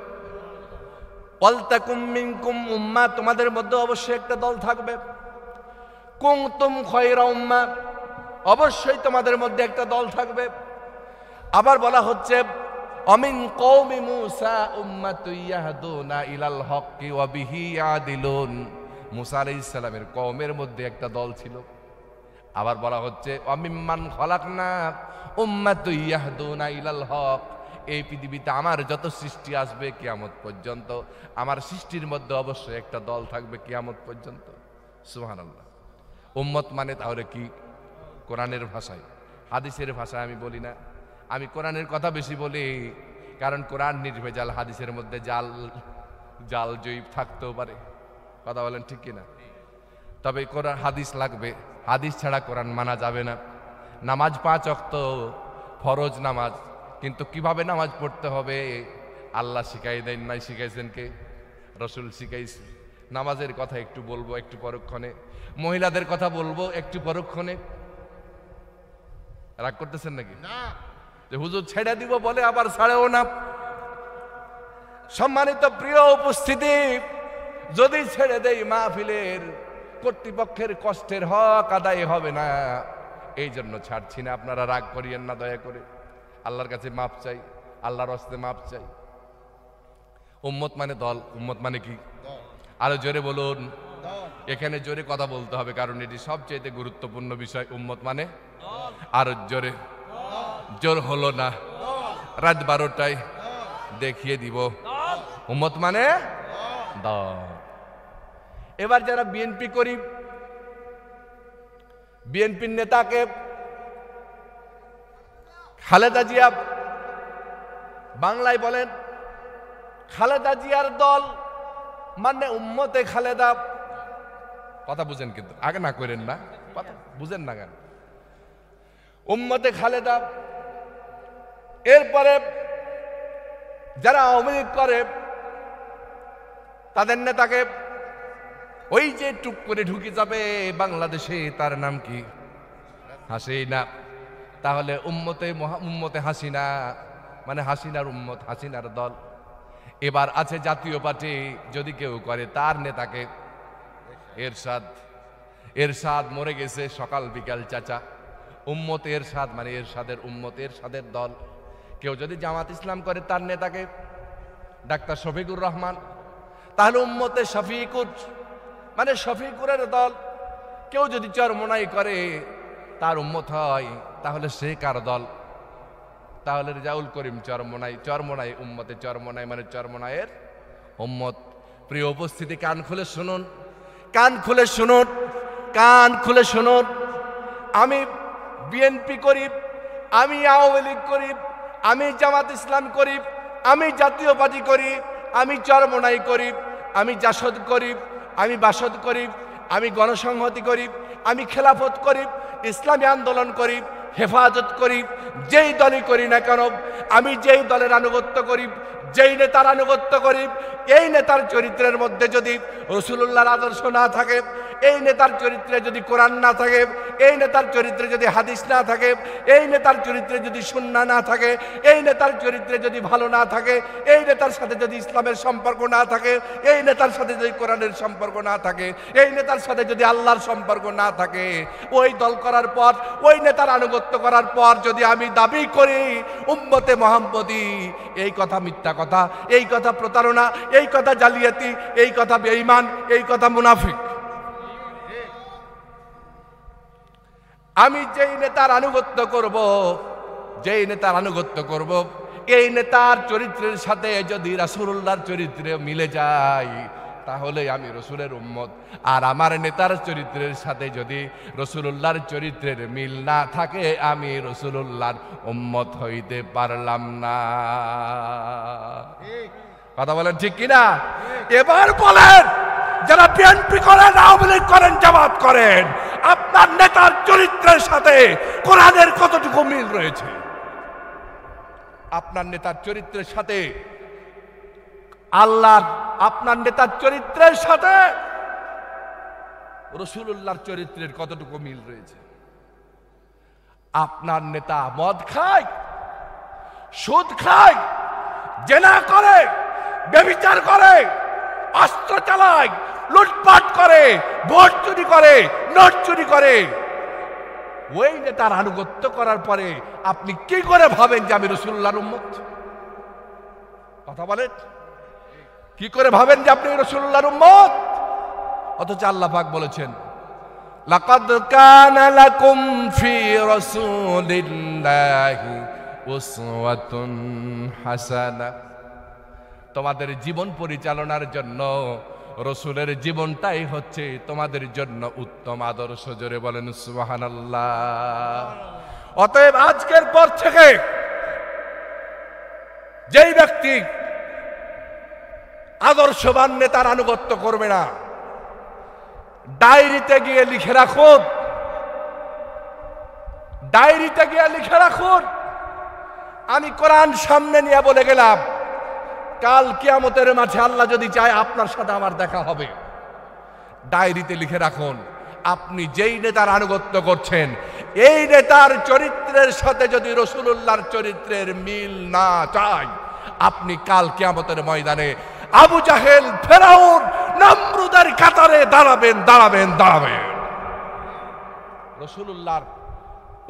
A: ওয়ালতাকুম মিনকুম উম্মাহ, তোমাদের মধ্যে অবশ্যই একটা দল থাকবে। কুনতুম খায়রা উম্মাহ, অবশ্যই তোমাদের মধ্যে একটা দল থাকবে। আবার বলা হচ্ছে অমিন কওমি মূসা উম্মাতুন ইয়াহদুনা ইলাল হক্কি ওয়া বিহি ইয়াদিলুন। মূসা আলাইহিস সালামের কওমের মধ্যে একটা দল ছিল। আবার বলা হচ্ছে অমিম্মান খলাকনা উম্মাতুন ইয়াহদুনা ইলাল হক। এই পৃথিবীতে আমার যত সৃষ্টি আসবে কিয়ামত পর্যন্ত আমার সৃষ্টির মধ্যে অবশ্যই একটা দল থাকবে কিয়ামত পর্যন্ত। সুবহানাল্লাহ। উম্মত মানে তাহলে কি? কোরআনের ভাষায়, হাদিসের ভাষায় আমি বলি না। আমি কোরআনের কথা বেশি বলি কারণ কোরআন নির্ভেজাল, হাদিসের মধ্যে জাল জয়ীব থাকতেও পারে। কথা বলেন ঠিক কিনা? তবে কোরআন হাদিস লাগবে, হাদিস ছাড়া কোরআন মানা যাবে না। নামাজ 5 ওয়াক্ত ফরজ নামাজ, কিন্তু কিভাবে নামাজ পড়তে হবে আল্লাহ শিখাই দেন নাই, শিখাইছেন কে? রসুল শিখাইছে। নামাজের কথা একটু বলবো একটু পরক্ষণে, মহিলাদের কথা বলবো একটু পরক্ষণে। রাগ করতেছেন নাকি? যে হুজুর ছেড়ে দিব বলে আবার ছাড়েও না। সম্মানিত প্রিয় উপস্থিতি, যদি ছেড়ে দেই মাহফিলের কর্তৃপক্ষের কষ্টের হক আদায় হবে না, এই জন্য ছাড়ছি না। আপনারা রাগ করিয়েন না দয়া করে। আল্লাহর কাছে মাপ চাই, আল্লাহর হস্তে মাপ চাই। উম্মত মানে দল। উম্মত মানে কি? আরো জোরে বলুন। এখানে জোরে কথা বলতে হবে কারণ এটি সবচেয়ে গুরুত্বপূর্ণ বিষয়। উম্মত মানে আরো জোরে। জোর হলো না, রাত 12টায় দেখিয়ে দিব। উম্মত মানে দল। এবার যারা বিএনপি করি, বিএনপির নেতাকে খালেদা জিয়া, বাংলায় বলেন খালেদা জিয়ার দল মানে উম্মতে খালেদা। কথা বুঝেন কিন্তু, আগে না করেন না, কথা বুঝেন না কেন? উম্মতে খালেদা। এরপরে যারা আওয়ামী লীগ করে তাদের নেতাকে ওই যে টুক করে ঢুকে যাবে বাংলাদেশে, তার নাম কি? হাসিনা। তাহলে উম্মতে হাসিনা মানে হাসিনার উম্মত, হাসিনার দল। এবার আছে জাতীয় পার্টি, যদি কেউ করে তার নেতাকে এরশাদ। এরশাদ মরে গেছে সকাল বিকাল চাচা। উম্মত এরশাদ মানে এরশাদের উম্মত, এরশাদের দল। কেউ যদি জামাত ইসলাম করে তার নেতাকে ডাক্তার শফিকুর রহমান, তাহলে উম্মতে শফিকুর মানে শফিকুরের দল। কেউ যদি চরমোনাই করে তার উম্মত হয়, তাহলে সে কার দল? তাহলে রেজাউল করিম চরমোনাই, চরমোনাই উম্মতে চরমোনাই মানে চরমোনাইয়ের উম্মত। প্রিয় উপস্থিতি, কান খুলে শুনুন, কান খুলে শুনুন, কান খুলে শুনুন। আমি বিএনপি করি, আমি আওয়ামী লীগ করি, আমি জামাত ইসলাম করি, আমি জাতীয় পার্টি করি, আমি চরমোনাই করি, আমি জাসদ করি, আমি বাসদ করি, আমি গণসংহতি করি, আমি খেলাফত করি, ইসলামী আন্দোলন করি, হেফাজত করি, যেই দলই করি না কেন, আমি যেই দলের আনুগত্য করি, যেই নেতার আনুগত্য করি, এই নেতার চরিত্রের মধ্যে যদি রাসূলুল্লাহর আদর্শ না থাকে, এই নেতার চরিত্রে যদি কোরআন না থাকে, এই নেতার চরিত্রে যদি হাদিস না থাকে, এই নেতার চরিত্রে যদি সুন্নাহ না থাকে, এই নেতার চরিত্রে যদি ভালো না থাকে, এই নেতার সাথে যদি ইসলামের সম্পর্ক না থাকে, এই নেতার সাথে যদি কোরআনের সম্পর্ক না থাকে, এই নেতার সাথে যদি আল্লাহর সম্পর্ক না থাকে, ওই দল করার পর, ওই নেতার আনুগত্য করার পর যদি আমি দাবি করি উম্মতে মুহাম্মদী, এই কথা মিথ্যা কথা, এই কথা প্রতারণা, এই কথা জালিয়াতি, এই কথা বেঈমান, এই কথা মুনাফিক। আমি যেই নেতার আনুগত্য করব, যেই নেতার আনুগত্য করব, এই নেতার চরিত্রের সাথে যদি রাসূলুল্লাহর চরিত্রে মিলে যায়, তাহলে আমি রসুলের উম্মত। আর আমার নেতার চরিত্রের সাথে যদি রাসূলুল্লাহর চরিত্রের মিল না থাকে, আমি রাসূলুল্লাহর উম্মত হইতে পারলাম না। কথা বলেন ঠিক কিনা? এবার বলেন, যারা বিএনপি করেন, আওয়ামী লীগ করেন, জামাত করেন, আপনার নেতার চরিত্রের সাথে কোরআনের কতটুকু মিল রয়েছে? আপনার নেতার চরিত্রের সাথে আল্লাহর, আপনার নেতার চরিত্রের সাথে রাসূলুল্লাহর চরিত্রের কতটুকু মিল রয়েছে? আপনার নেতা মদ খায়, সুদ খায়, জেনা করে, ব্যভিচার করে, অস্ত্র চালায়, লুটপাট করে, ভোট চুরি করে, নোট চুরি করে, ওই নেতার আনুগত্য করার পরে আপনি কি করে ভাবেন যে আমি রাসূলুল্লাহর উম্মত? কথা বলেন, কি করে ভাবেন যে আপনি রাসূলুল্লাহর উম্মত? অথচ আল্লাহ পাক বলেছেন, লাকাদ কানা লাকুম ফি রাসূলিল্লাহি উসওয়াতুন হাসানাহ। তোমাদের জীবন পরিচালনার জন্য রসুলের জীবনটাই হচ্ছে তোমাদের জন্য উত্তম আদর্শ। জোরে বলেন সুবহানাল্লাহ। অতএব আজকের পর থেকে যেই ব্যক্তি আদর্শবান নেতার আনুগত্য করবে না, ডায়েরিতে গিয়ে লিখে রাখুন, ডায়েরিতে গিয়ে লিখে রাখুন, আমি কোরআন সামনে নিয়ে বলে গেলাম, কাল কিয়ামতের মাঠে আল্লাহ যদি চায় আপনার সাথে আমার দেখা হবে। ডায়েরিতে লিখে রাখুন, আপনি যেই নেতার আনুগত্য করছেন, এই নেতার চরিত্রের সাথে যদি রাসূলুল্লাহর চরিত্রের মিল না চায়, আপনি কাল কিয়ামতের ময়দানে আবু জাহেল, ফেরাউন, নমরুদের কাতারে দাঁড়াবেন, দাঁড়াবেন, দাঁড়াবেন। রাসূলুল্লাহর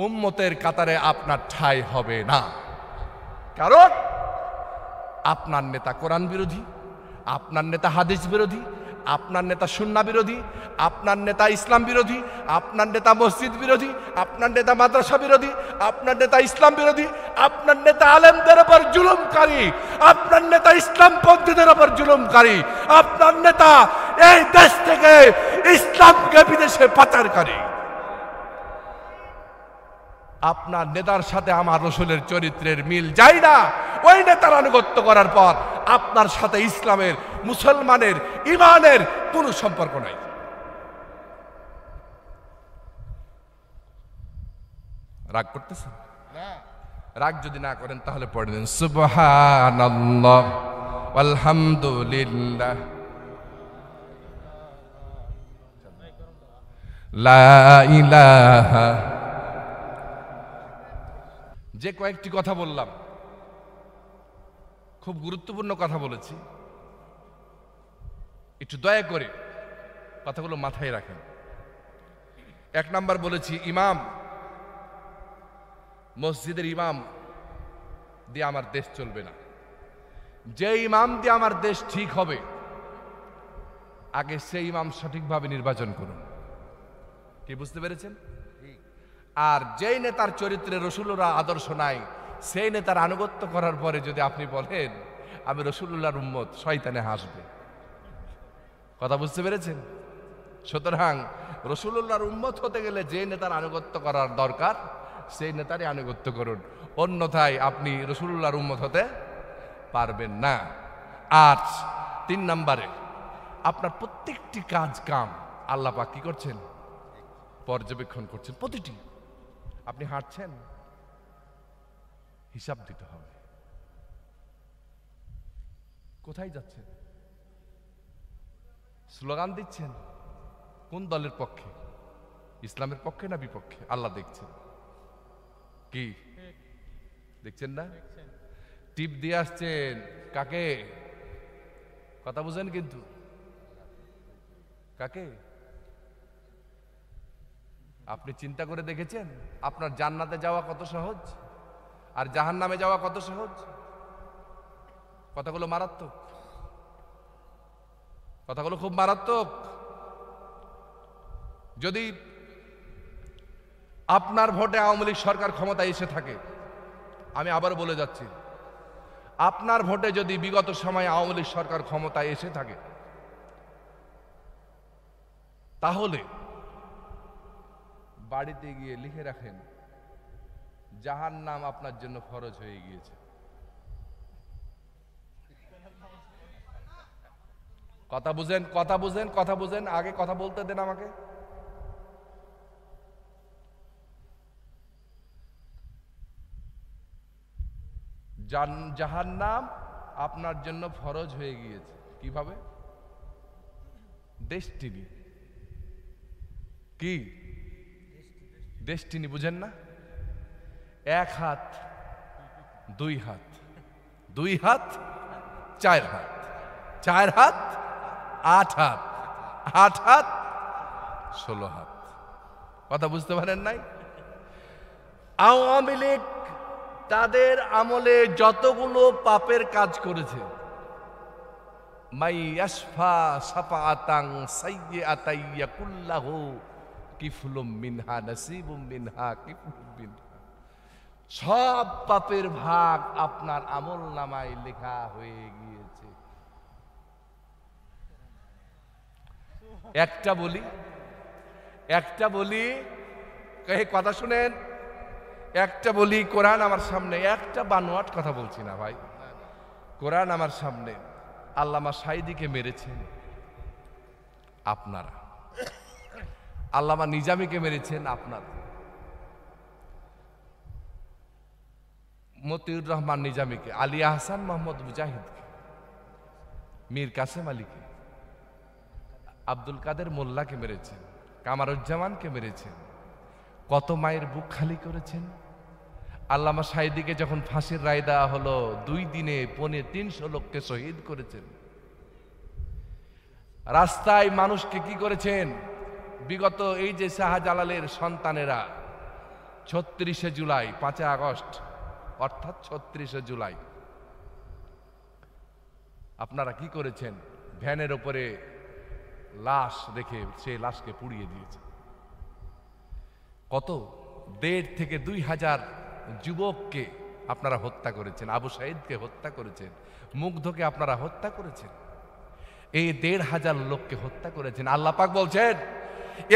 A: উম্মতের কাতারে আপনার ঠাঁই হবে না। কারণ আপনার নেতা কোরআন বিরোধী, আপনার নেতা হাদিস বিরোধী, আপনার নেতা সুন্নাহ বিরোধী, আপনার নেতা ইসলাম বিরোধী, আপনার নেতা মসজিদ বিরোধী, আপনার নেতা মাদ্রাসা বিরোধী, আপনার নেতা ইসলাম বিরোধী, আপনার নেতা আলেমদের উপর জুলুমকারী, আপনার নেতা ইসলামপন্থীদের উপর জুলুমকারী, আপনার নেতা এই দেশ থেকে ইসলামকে বিদেশে পাচারকারী। আপনার নেতার সাথে আমার রাসূলের চরিত্রের মিল যায় না, ওই নেতার আনুগত্য করার পর আপনার সাথে ইসলামের, মুসলমানের, ইমানের কোনো সম্পর্ক নাই। রাগ করতেছেন? রাগ যদি না করেন তাহলে পড়ে দিন সুবহানাল্লাহ আলহামদুলিল্লাহ লা ইলাহা। যে কয়েকটি কথা বললাম খুব গুরুত্বপূর্ণ কথা বলেছি, একটু দয়া করে কথাগুলো মাথায় রাখেন। এক নাম্বার বলেছি, ইমাম, মসজিদের ইমাম দিয়ে আমার দেশ চলবে না। যে ইমাম দিয়ে আমার দেশ ঠিক হবে, আগে সেই ইমাম সঠিকভাবে নির্বাচন করুন। কি বুঝতে পেরেছেন? আর যেই নেতার চরিত্রে রাসূলুল্লাহর আদর্শ নাই, সেই নেতার আনুগত্য করার পরে যদি আপনি বলেন আমি রাসূলুল্লাহর উম্মত, শয়তানে হাসবে। কথা বুঝতে পেরেছেন? সুতরাং রাসূলুল্লাহর উম্মত হতে গেলে যে নেতার আনুগত্য করার দরকার সেই নেতারই আনুগত্য করুন, অন্যথায় আপনি রাসূলুল্লাহর উম্মত হতে পারবেন না। আর 3 নম্বরে, আপনার প্রত্যেকটি কাজ কাম আল্লাহ পাক কি করছেন? পর্যবেক্ষণ করছেন। প্রতিটি আপনি হাঁটছেন, হিসাব দিতে হবে। কোথায় যাচ্ছেন? স্লোগান দিচ্ছেন, কোন দলের পক্ষে? ইসলামের পক্ষে না বিপক্ষে? আল্লাহ দেখছেন। কি দেখছেন না? টিপ দিয়ে আসছেন কাকে? কথা বুঝেন কিন্তু, কাকে? আপনি চিন্তা করে দেখেছেন আপনার জান্নাতে যাওয়া কত সহজ আর জাহান্নামে যাওয়া কত সহজ? কথাগুলো মারাত্মক, কথাগুলো খুব মারাত্মক। যদি আপনার ভোটে আওয়ামী লীগ সরকার ক্ষমতায় এসে থাকে, আমি আবার বলে যাচ্ছি, আপনার ভোটে যদি বিগত সময়ে আওয়ামী লীগ সরকার ক্ষমতায় এসে থাকে, তাহলে বাড়িতে গিয়ে লিখে রাখেন জাহান্নাম আপনার জন্য ফরজ হয়ে গিয়েছে। কথা বুঝেন, কথা বুঝেন, কথা বুঝেন। আগে কথা বলতে দেন আমাকে। জাহান্নাম আপনার জন্য ফরজ হয়ে গিয়েছে। কিভাবে? ডেস্টিনি। কি ডেস্টিনি বুঝেন না? 1 হাত 2 হাত, 2 হাত 4 হাত, 4 হাত 8 হাত, 8 হাত 16 হাত। কথা বুঝতে পারেন নাই? আওয়ামী লীগ তাদের আমলে যতগুলো পাপের কাজ করেছে, মাই ইয়াসফা সাফাআতান সাইয়্যাতান ইয়াকুল্লাহু কিফলুম মিনহা নাসিবুম মিনহা কিফলুম মিনহা, সব পাপের ভাগ আপনার আমল নামায় লেখা হয়ে গিয়েছে। একটা বলি কথা শুনেন, একটা বলি, কোরআন আমার সামনে, একটা বানোয়াট কথা বলছি না ভাই, কোরআন আমার সামনে। আল্লামা সাঈদীকে মেরেছেন আপনারা, আল্লামা নিজামীকে মেরেছেন আপনারা, মতিউর রহমান নিজামীকে, আলী আহসান মোহাম্মদ মুজাহিদকে, মীর কাসেম আলীকে, আব্দুল কাদের মোল্লাকে মেরেছেন, কামারুজ্জামানকে মেরেছেন। কত মায়ের বুক খালি করেছেন। আল্লামা সাঈদীকে যখন ফাঁসির রায় দেওয়া হলো, 2 দিনে 300 লোককে শহীদ করেছেন। রাস্তায় মানুষকে কি করেছেন? বিগত এই যে শাহজালালের সন্তানেরা 36শে জুলাই, 5 আগস্ট অর্থাৎ 36শে জুলাই আপনারা কি করেছেন? ভ্যানের ওপরে লাশ রেখে সেই লাশকে পুড়িয়ে দিয়েছে। কত 1.5 থেকে 2,000 যুবককে আপনারা হত্যা করেছেন, আবু সাঈদকে হত্যা করেছেন, মুগ্ধকে আপনারা হত্যা করেছেন, এই 1,500 লোককে হত্যা করেছেন। আল্লাহ পাক বলছেন,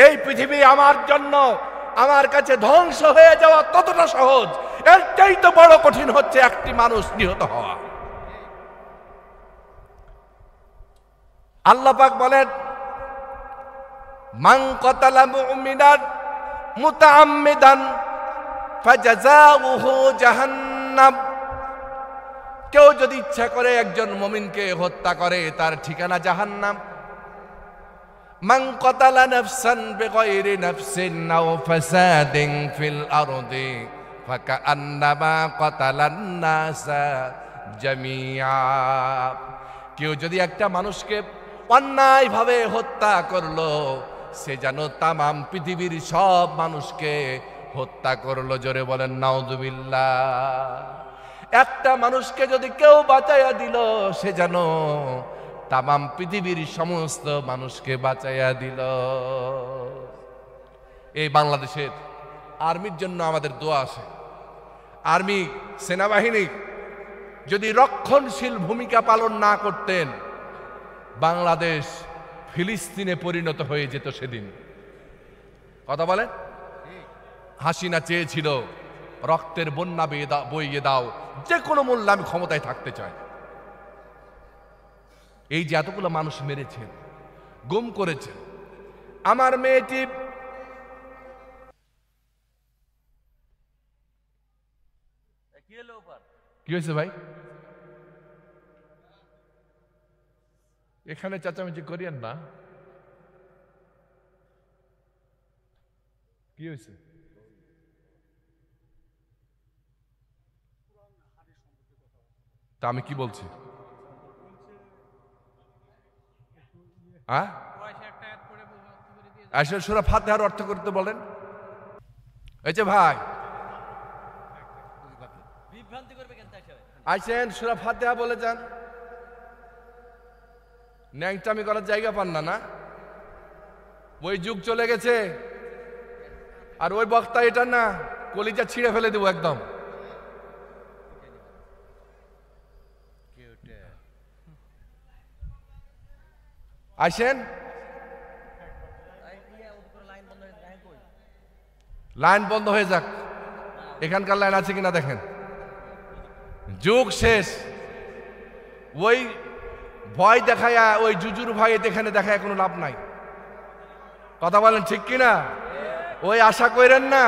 A: এই পৃথিবী আমার জন্য, আমার কাছে ধ্বংস হয়ে যাওয়া ততটা সহজ, এর চাইতে বড় কঠিন হচ্ছে একটি মানুষ নিহত হওয়া। আল্লাহ পাক বলেন, মান কাতালা মুমিনান মুতাআম্মিদান ফাজাযাউহু জাহান্নাম, কেউ যদি ইচ্ছা করে একজন মুমিনকে হত্যা করে, তার ঠিকানা জাহান্নাম। মান কাতালা নাফসান বিগাইরি নাফসিন আও ফাসাদিন ফিল আরদি ফাকান্নামা কাতালান নাসা জামিআ, কেউ যদি একটা মানুষকে অন্যায়ভাবে হত্যা করলো, সে যেন তামাম পৃথিবীর সব মানুষকে হত্যা করলো। জোরে বলেন নাউযুবিল্লাহ। একটা মানুষকে যদি কেউ বাঁচাইয়া দিল, সে যেন তামাম পৃথিবীর সমস্ত মানুষকে বাঁচাইয়া দিল। এই বাংলাদেশের আর্মির জন্য আমাদের দোয়া আছে। আর্মি, সেনাবাহিনী যদি রক্ষণশীল ভূমিকা পালন না করতেন, বাংলাদেশ ফিলিস্তিনে পরিণত হয়ে যেত সেদিন। কথা বলেন? হাসিনা চেয়েছিল রক্তের বন্যা বইয়ে দাও, যে কোনো মূল্যে আমি ক্ষমতায় থাকতে চাই। এই যে এতগুলো মানুষ মেরেছেন, গুম করেছেন, আমার মেয়েটি কি হয়েছে ভাই? এখানে চেঁচামেচি করিয়েন না। কি হয়েছে? তা আমি কি বলছি? সূরা ফাতিহার অর্থ করতে বলেন। এই যে ভাই আইসেন, সূরা ফাতিহা বলে যান। ন্যাংটামি করার জায়গা পান না, না? ওই যুগ চলে গেছে। আর ওই বক্তা এটা না, কলিজা ছিঁড়ে ফেলে দেবো একদম। আসেন, লাইন বন্ধ হয়ে যাক। এখানকার লাইন আছে কিনা দেখেন। যুগ শেষ। ওই ভয় দেখায়া, ওই জুজুর ভয়ে এখানে দেখায় কোনো লাভ নাই। কথা বলেন ঠিক কিনা? ওই আশা করেন না।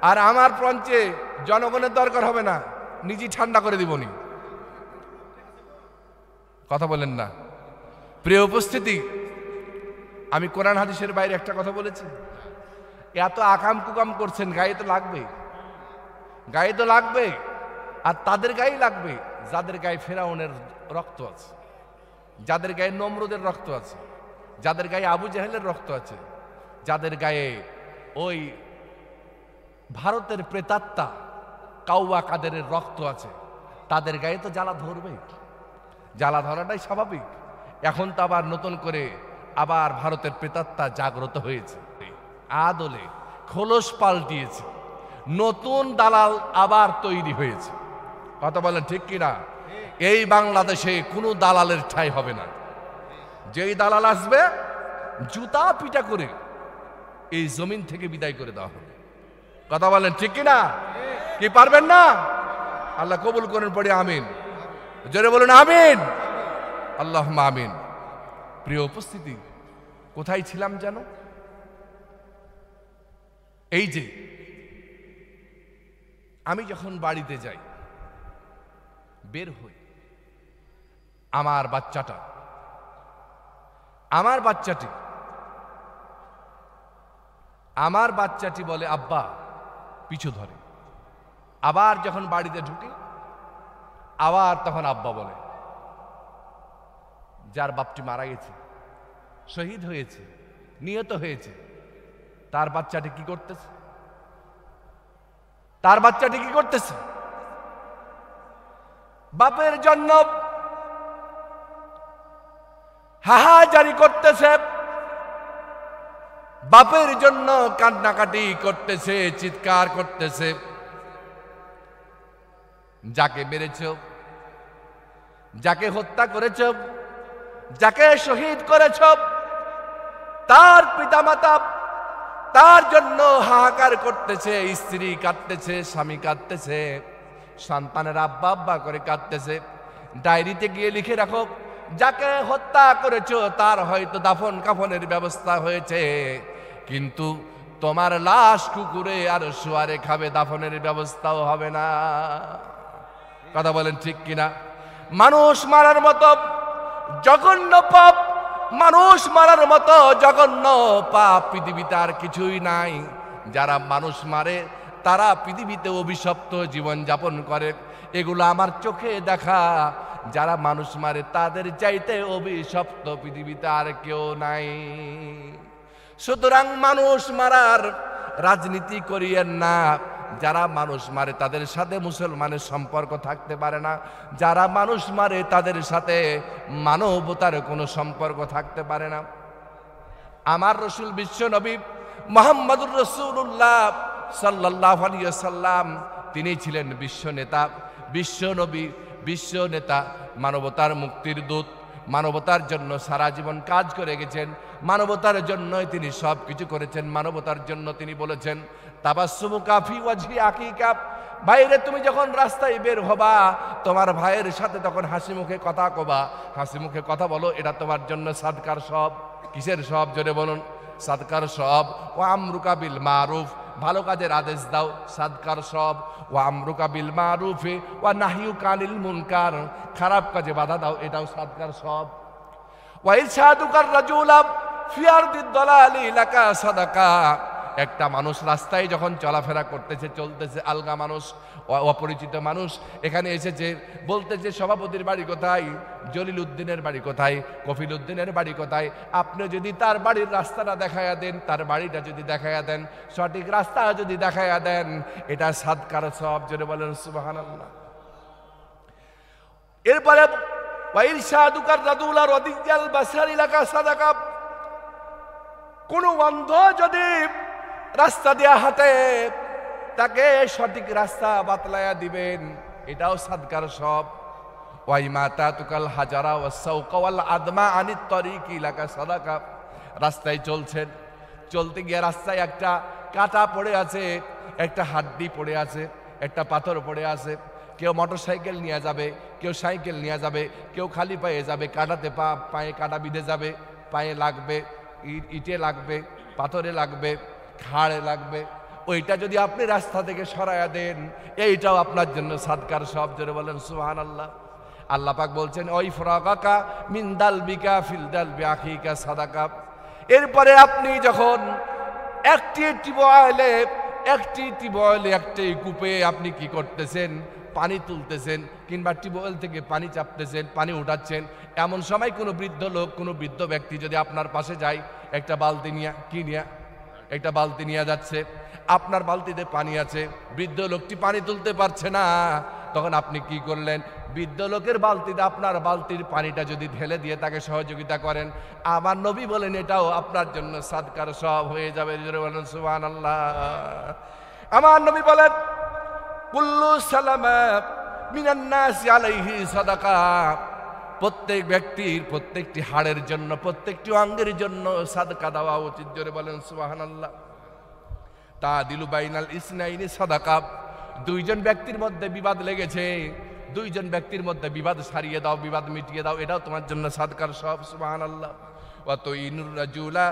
A: আর আমার পঞ্চে জনগণের দরকার হবে না, নিজেই ঠান্ডা করে দিবনি। কথা বলেন না। প্রিয় উপস্থিতি, আমি কোরআন হাদিসের বাইরে একটা কথা বলেছি। এত আকাম কুকাম করছেন, গায়ে তো লাগবে, গায়ে তো লাগবে। আর তাদের গায়ে লাগবে যাদের গায়ে ফেরাউনের রক্ত আছে, যাদের গায়ে নমরুদের রক্ত আছে, যাদের গায়ে আবু জাহেলের রক্ত আছে, যাদের গায়ে ওই ভারতের প্রেতাত্মা কাউয়া কাদেরের রক্ত আছে, তাদের গায়ে তো জ্বালা ধরবে। জ্বালা ধরাটাই স্বাভাবিক। এখন তো আবার নতুন করে আবার ভারতের প্রেতাত্মা জাগ্রত হয়েছে, আদলে খোলস পাল্টিয়েছে, নতুন দালাল আবার তৈরি হয়েছে। কথা বলেন ঠিক কিনা? এই বাংলাদেশে কোনো দালালের ঠাঁই হবে না। যেই দালাল আসবে, জুতা পিটা করে এই জমিন থেকে বিদায় করে দেওয়া হবে। কথা বলেন ঠিক কিনা? কি পারবেন না? আল্লাহ কবুল করেন, পড়ে আমিন। জোরে বলুন আমিন। আল্লাহুম্মা আমিন। প্রিয় উপস্থিতি, কোথায় ছিলাম যেন? এই যে আমি যখন বাড়িতে যাই, বের হই, আমার বাচ্চাটি বলে আব্বা, পিছু ধরে। আবার যখন বাড়িতে ঢুকি, আবার তখন আব্বা বলে। যার বাপটি মারা গেছে, শহীদ হয়েছে, নিহত হয়েছে, তার বাচ্চাটি কি করতেছে? বাপের জন্য হাহাজারি করতেছে, বাপের জন্য কান্নাকাটি করতেছে, চিৎকার করতেছে। যাকে মেরেছ, যাকে হত্যা করেছ, যাকে শহীদ করেছ, তার পিতামাতা তার জন্য হাহাকার করতেছে। স্ত্রী কাঁদতেছে, স্বামী কাঁদতেছে, সন্তানের আব্বা আব্বা করে কাঁদতেছে। ডায়েরিতে গিয়ে লিখে রাখো, যাকে হত্যা করেছো তার হয়তো দাফন কাফনের ব্যবস্থা হয়েছে, কিন্তু তোমার লাশ কুকুরে আর শুয়ারে খাবে, দাফনের ব্যবস্থাও হবে না। কথা বলেন ঠিক কিনা? মানুষ মারার মতো জঘন্য পাপ, মানুষ মারার মতো জঘন্য পাপ পৃথিবীতে আর কিছুই নাই। যারা মানুষ মারে তারা পৃথিবীতে অভিশপ্ত জীবন যাপন করে, এগুলো আমার চোখে দেখা। যারা মানুষ মারে তাদের চাইতে অভিশপ্ত পৃথিবীতে আর কেউ নাই। সুতরাং মানুষ মারার রাজনীতি করিয়েন না, যারা মানুষ মারে তাদের সাথে মুসলমানের সম্পর্ক থাকতে পারে না, যারা মানুষ মারে তাদের সাথে মানবতার কোনো সম্পর্ক থাকতে পারে না। আমার রসুল বিশ্ব নবী মুহাম্মদুর রাসূলুল্লাহ সাল্লাল্লাহু আলাইহি ওয়াসাল্লাম, তিনি ছিলেন বিশ্ব নেতা, বিশ্ব নবী, বিশ্ব নেতা, মানবতার মুক্তির দূত। মানবতার জন্য সারা জীবন কাজ করে গেছেন, মানবতার জন্যই তিনি সব কিছু করেছেন। মানবতার জন্য তিনি বলেছেন, তাবাসসুমুকা ফি ওয়াজহি আখিকা, বাইরে তুমি যখন রাস্তায় বের হবা তোমার ভাইয়ের সাথে তখন হাসি মুখে কথা কবা, হাসি মুখে কথা বলো, এটা তোমার জন্য সাদকার সব। কিসের সব? জোরে বলুন। সাদকার সব। ও আমরুকা বিল মারুফ, ভালো কাজের আদেশ দাও, সাদকার সব। ও আমরুকা বিল মারুফে ওয়া নাহিয়ুকা আনিল মুনকার, খারাপ কাজে বাধা দাও, এটাও সাদকার সব। ওয়া ইরশাদুকার রাজুলা ফি আরদিদ দালালি লাকা সাদাকা, একটা মানুষ রাস্তায় যখন চলাফেরা করতেছে, চলতেছে, আলগা মানুষ, অপরিচিত মানুষ এখানে এসেছে, বলতেছে সভাপতির বাড়ি কোথায়, জলিল উদ্দিনের বাড়ি কোথায়, কফিল উদ্দিনের বাড়ি কোথায়, আপনি যদি তার বাড়ির রাস্তাটা দেখাইয়া দেন, তার বাড়িটা যদি দেখাইয়া দেন, সঠিক রাস্তা যদি দেখাইয়া দেন, এটা সাদকার সব। জোরে বলেন সুবহানাল্লাহ। এরপরে ওয়াইরশাদুকার রাদুলা রাদিয়াল বাসারি লাকা সাদাকা, কোন অন্ধ যদি রাস্তা দেয়া হাতে তাকে সঠিক রাস্তা বাতলায়া দিবেন, এটাও সাদকার সব। ওয়াইমাতাতুকাল হাজারা ওয়াসাউকা ওয়াল আদমা আনিত তরিকি লাকা সাদাকা, রাস্তায় চলছেন, চলতে গিয়ে রাস্তায় একটা কাঁটা পড়ে আছে, একটা হাড্ডি পড়ে আছে, একটা পাথর পড়ে আছে, কেউ মোটরসাইকেল নিয়ে যাবে, কেউ সাইকেল নিয়ে যাবে, কেউ খালি পায়ে যাবে, কাঁটাতে পায়ে কাঁটা বিঁধে যাবে, পায়ে লাগবে, ইটে লাগবে, পাথরে লাগবে, খাড়ে লাগবে, ওইটা যদি আপনি রাস্তা থেকে সরাইয়া দেন, এইটাও আপনার জন্য সাদকার সব। জোরে বলেন সুবহানাল্লাহ। আল্লাহ পাক বলছেন, ওই ফরাকাকা মিন দালবিকা ফিল দালবি আখিকা সাদাকা। এরপরে আপনি যখন একটি টিউবওয়েলে একটি কূপে আপনি কি করতেছেন, পানি তুলতেছেন, কিংবা টিউবওয়েল থেকে পানি চাপতেছেন, পানি উঠাচ্ছেন, এমন সময় কোনো বৃদ্ধ লোক, কোনো বৃদ্ধ ব্যক্তি যদি আপনার পাশে যায়, একটা বালতি নিয়ে একটা বালতি নিয়ে যাচ্ছে, আপনার বালতিতে পানি আছে, বৃদ্ধ লোকটি পানি তুলতে পারছে না, তখন আপনি কি করলেন, বৃদ্ধ লোকের বালতিতে আপনার বালতির পানিটা যদি ঢেলে দিয়ে তাকে সহযোগিতা করেন, আমার নবী বলেন এটাও আপনার জন্য সাদকার সব হয়ে যাবে। জোরে বলেন সুবহানাল্লাহ। আমার নবী বলেন, কুল্লু সালামা মিনান নাসি আলাইহি সাদাকা, প্রত্যেক ব্যক্তির প্রত্যেকটি হাড়ের জন্য, প্রত্যেকটি অঙ্গের জন্য সাদকা দেওয়া উচিত। জোরে বলেন সুবহানাল্লাহ। তাদিলু বাইনাল ইসনাইনি সাদাকা, দুইজন ব্যক্তির মধ্যে বিবাদ লেগেছে, দুইজন ব্যক্তির মধ্যে বিবাদ সারিয়ে দাও, বিবাদ মিটিয়ে দাও, এটাও তোমার জন্য সাদকার সব। সুবহানাল্লাহ। ওয়া তুইনুর রাজুলা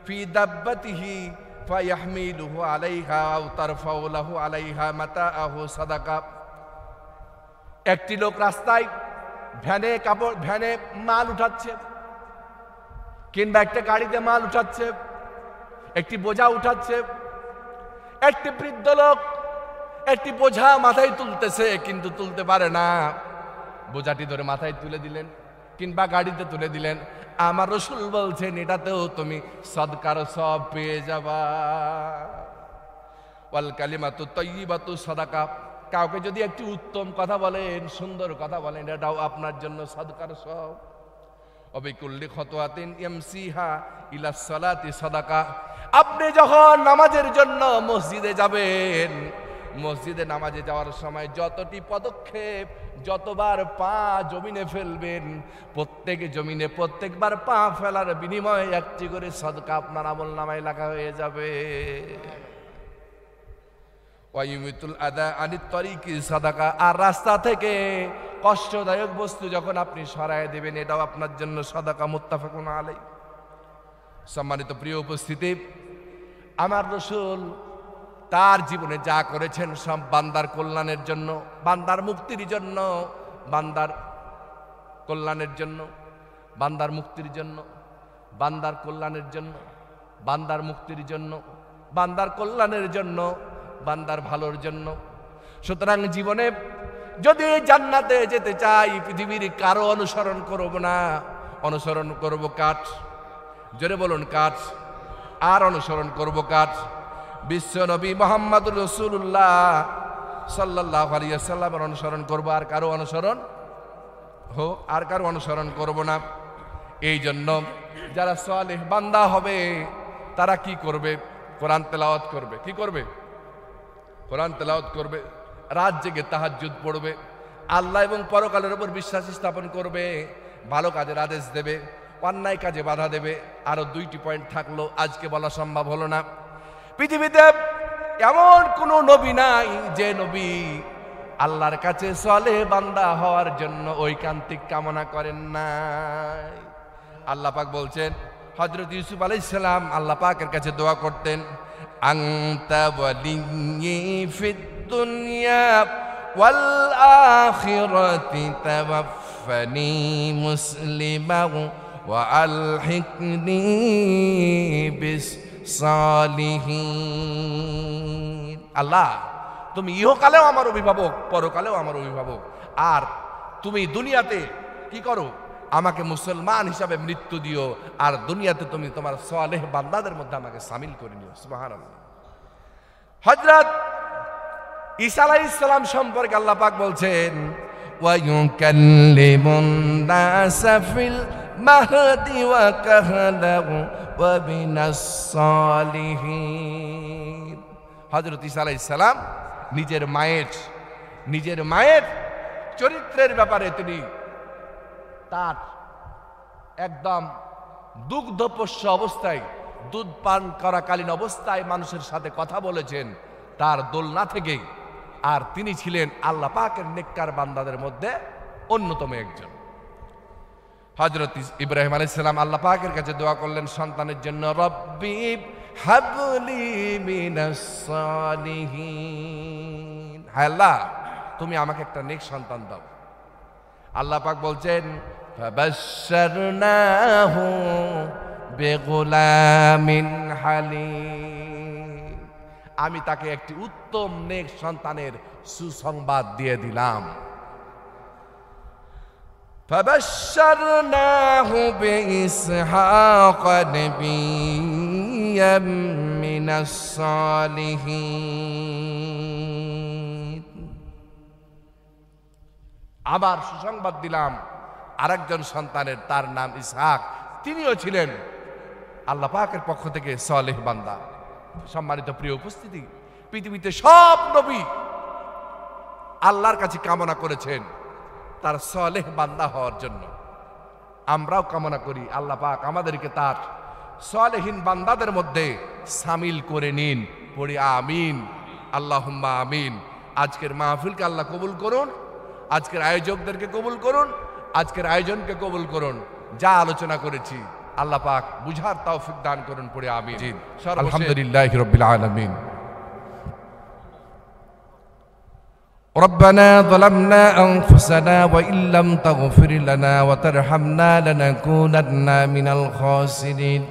A: ফি দাব্বাতিহি ফায়াহমিলুহু আলাইহা আও তারফাউ লাহু আলাইহা মাতাআহু সাদাকা, একটি লোক রাস্তায় ভ্যানে মাল উঠাচ্ছে, কিংবা একটা গাড়িতে মাল উঠাচ্ছে, একটি বোঝা উঠাচ্ছে, একটি বৃদ্ধ লোক একটি বোঝা মাথায় তুলতেছে, কিন্তু তুলতে পারে না, বোঝাটি ধরে মাথায় তুলে দিলেন কিংবা গাড়িতে তুলে দিলেন। আমার রাসূল বলছেন এটাতেও তুমি সাদকার সব পেয়ে যাবা। ওয়াল কালিমাতু তাইয়্যিবাতু সাদাকা, কাউকে যদি একটি উত্তম কথা বলেন, সুন্দর কথা বলেন, এটাও আপনার জন্য সাদকার সব। অবিকুল্লি খতওয়াতিন ইয়ামসিহা ইলা সালাতি সাদাকা, আপনি যখন নামাজের জন্য মসজিদে যাবেন, মসজিদে নামাজে যাওয়ার সময় যতটি পদক্ষেপ, যতবার পা জমিনে ফেলবেন, প্রত্যেকবার পা ফেলার বিনিময়ে একটি করে সাদকা আপনার আমলনামায় লেখা হয়ে যাবে। ওয়াইমিতুল আদা আনিত তরিকি সাদাকা, আর রাস্তা থেকে কষ্টদায়ক বস্তু যখন আপনি সরায় দেবেন, এটাও আপনার জন্য সাদাকা। মুত্তাফাকুন আলাইহি। সম্মানিত প্রিয় উপস্থিতি, আমার রাসূল তার জীবনে যা করেছেন সব বান্দার কল্যাণের জন্য, বান্দার মুক্তির জন্য, বান্দার কল্যাণের জন্য, বান্দার মুক্তির জন্য, বান্দার কল্যাণের জন্য, বান্দার মুক্তির জন্য, বান্দার কল্যাণের জন্য, বান্দার ভালোর জন্য। সুতরাং জীবনে যদি জান্নাতে যেতে চাই, পৃথিবীর কারো অনুসরণ করব না, অনুসরণ করব কাঠ। জোরে বলুন কাঠ। আর অনুসরণ করব কাঠ। বিশ্ব নবী মুহাম্মদুর রাসূলুল্লাহ সাল্লাল্লাহু আলাইহি ওয়াসাল্লামের অনুসরণ করব, আর কারো অনুসরণ করব না। এই জন্য যারা সালেহ বান্দা হবে তারা কি করবে? কোরআন তেলাওয়াত করবে। কি করবে? কোরআন তেলাওয়াত করবে, রাত জেগে তাহাজ্জুদ পড়বে, আল্লাহ এবং পরকালের উপর বিশ্বাস স্থাপন করবে, ভালো কাজের আদেশ দেবে, অন্যায় কাজে বাধা দেবে। আরো 2টি পয়েন্ট থাকলো, আজকে বলা সম্ভব হলো না। পৃথিবীতে এমন কোন নবী নাই যে নবী আল্লাহর কাছে সালেহ বান্দা হওয়ার জন্য ঐকান্তিক কামনা করেন নাই। আল্লাহ পাক বলছেন, হযরত ইউসুফ আলাইহিস সালাম আল্লাহ পাকের কাছে দোয়া করতেন, আনতা ওয়ালিয়্যি ফিদ দুনিয়া ওয়াল আখিরাতি তাওয়াফফানি মুসলিমান ওয়া আলহিকনি বিস সালিহিন। আল্লাহ, তুমি ইহকালেও আমার অভিভাবক, পরকালেও আমার অভিভাবক, আর তুমি দুনিয়াতে কি করো? আমাকে মুসলমান হিসাবে মৃত্যু দিও, আর দুনিয়াতে তুমি তোমার সালেহ বান্দাদের মধ্যে আমাকে শামিল করে নিও। সুবহানাল্লাহ। হযরত ঈসা আলাইহিস সালাম সম্পর্কে আল্লাহ পাক বলছেন, ওয়া ইউকাল্লিমুন নাসা ফিল মাহদি ওয়া কাহলা ওয়া বিনাস সালিহিন। হযরত ঈসা আলাইহিস সালাম নিজের মায়ের চরিত্রের ব্যাপারে তিনি তার একদম দুগ্ধপোষ্য অবস্থায়, দুধ পান করাকালীন অবস্থায় মানুষের সাথে কথা বলেছেন তার দোলনা থেকেই। আর তিনি ছিলেন আল্লাহ পাকের নেককার বান্দাদের মধ্যে অন্যতম একজন। হযরত ইব্রাহিম আলাইহিস সালাম আল্লাহ পাকের কাছে দোয়া করলেন সন্তানের জন্য, রব্বি হাবলি মিনাস সালিহিন। হায় আল্লাহ, তুমি আমাকে একটা নেক সন্তান দাও। আল্লাহ পাক বলছেন, ফাবাশশারনাহু বিগুলামিন হালিম। আমি তাকে একটি উত্তম নেক সন্তানের সুসংবাদ দিয়ে দিলাম। ফাবাশশারনাহু বিইসহাক নাবিয়্যাম মিনাস সালিহিন। আবার সুসংবাদ দিলাম আরেকজন সন্তানের, তার নাম ইসহাক, তিনিও ছিলেন আল্লাহ পাকের পক্ষ থেকে সালেহ বান্দা। সম্মানিত প্রিয় উপস্থিতি, পৃথিবীতে সব নবী আল্লাহর কাছে কামনা করেছেন তার সালেহ বান্দা হওয়ার জন্য। আমরাও কামনা করি আল্লাহ পাক আমাদেরকে তার সালেহীন বান্দাদের মধ্যে শামিল করে নিন। পড়ি আমিন, আল্লাহুম্মা আমিন। আজকের মাহফিলকে আল্লাহ কবুল করুন, আজকের আয়োজকদেরকে কবুল করুন, আজকের আয়োজনকে কবুল করুন। যা আলোচনা করেছি আল্লাহ পাক বুঝার তৌফিক দান করুন। পড়ে আমিন। আলহামদুলিল্লাহি রাব্বিল আলামিন। ربنا ظلمنا أنفسنا وإن لم تغفر لنا وترحمنا لنكونن من الخاسرين.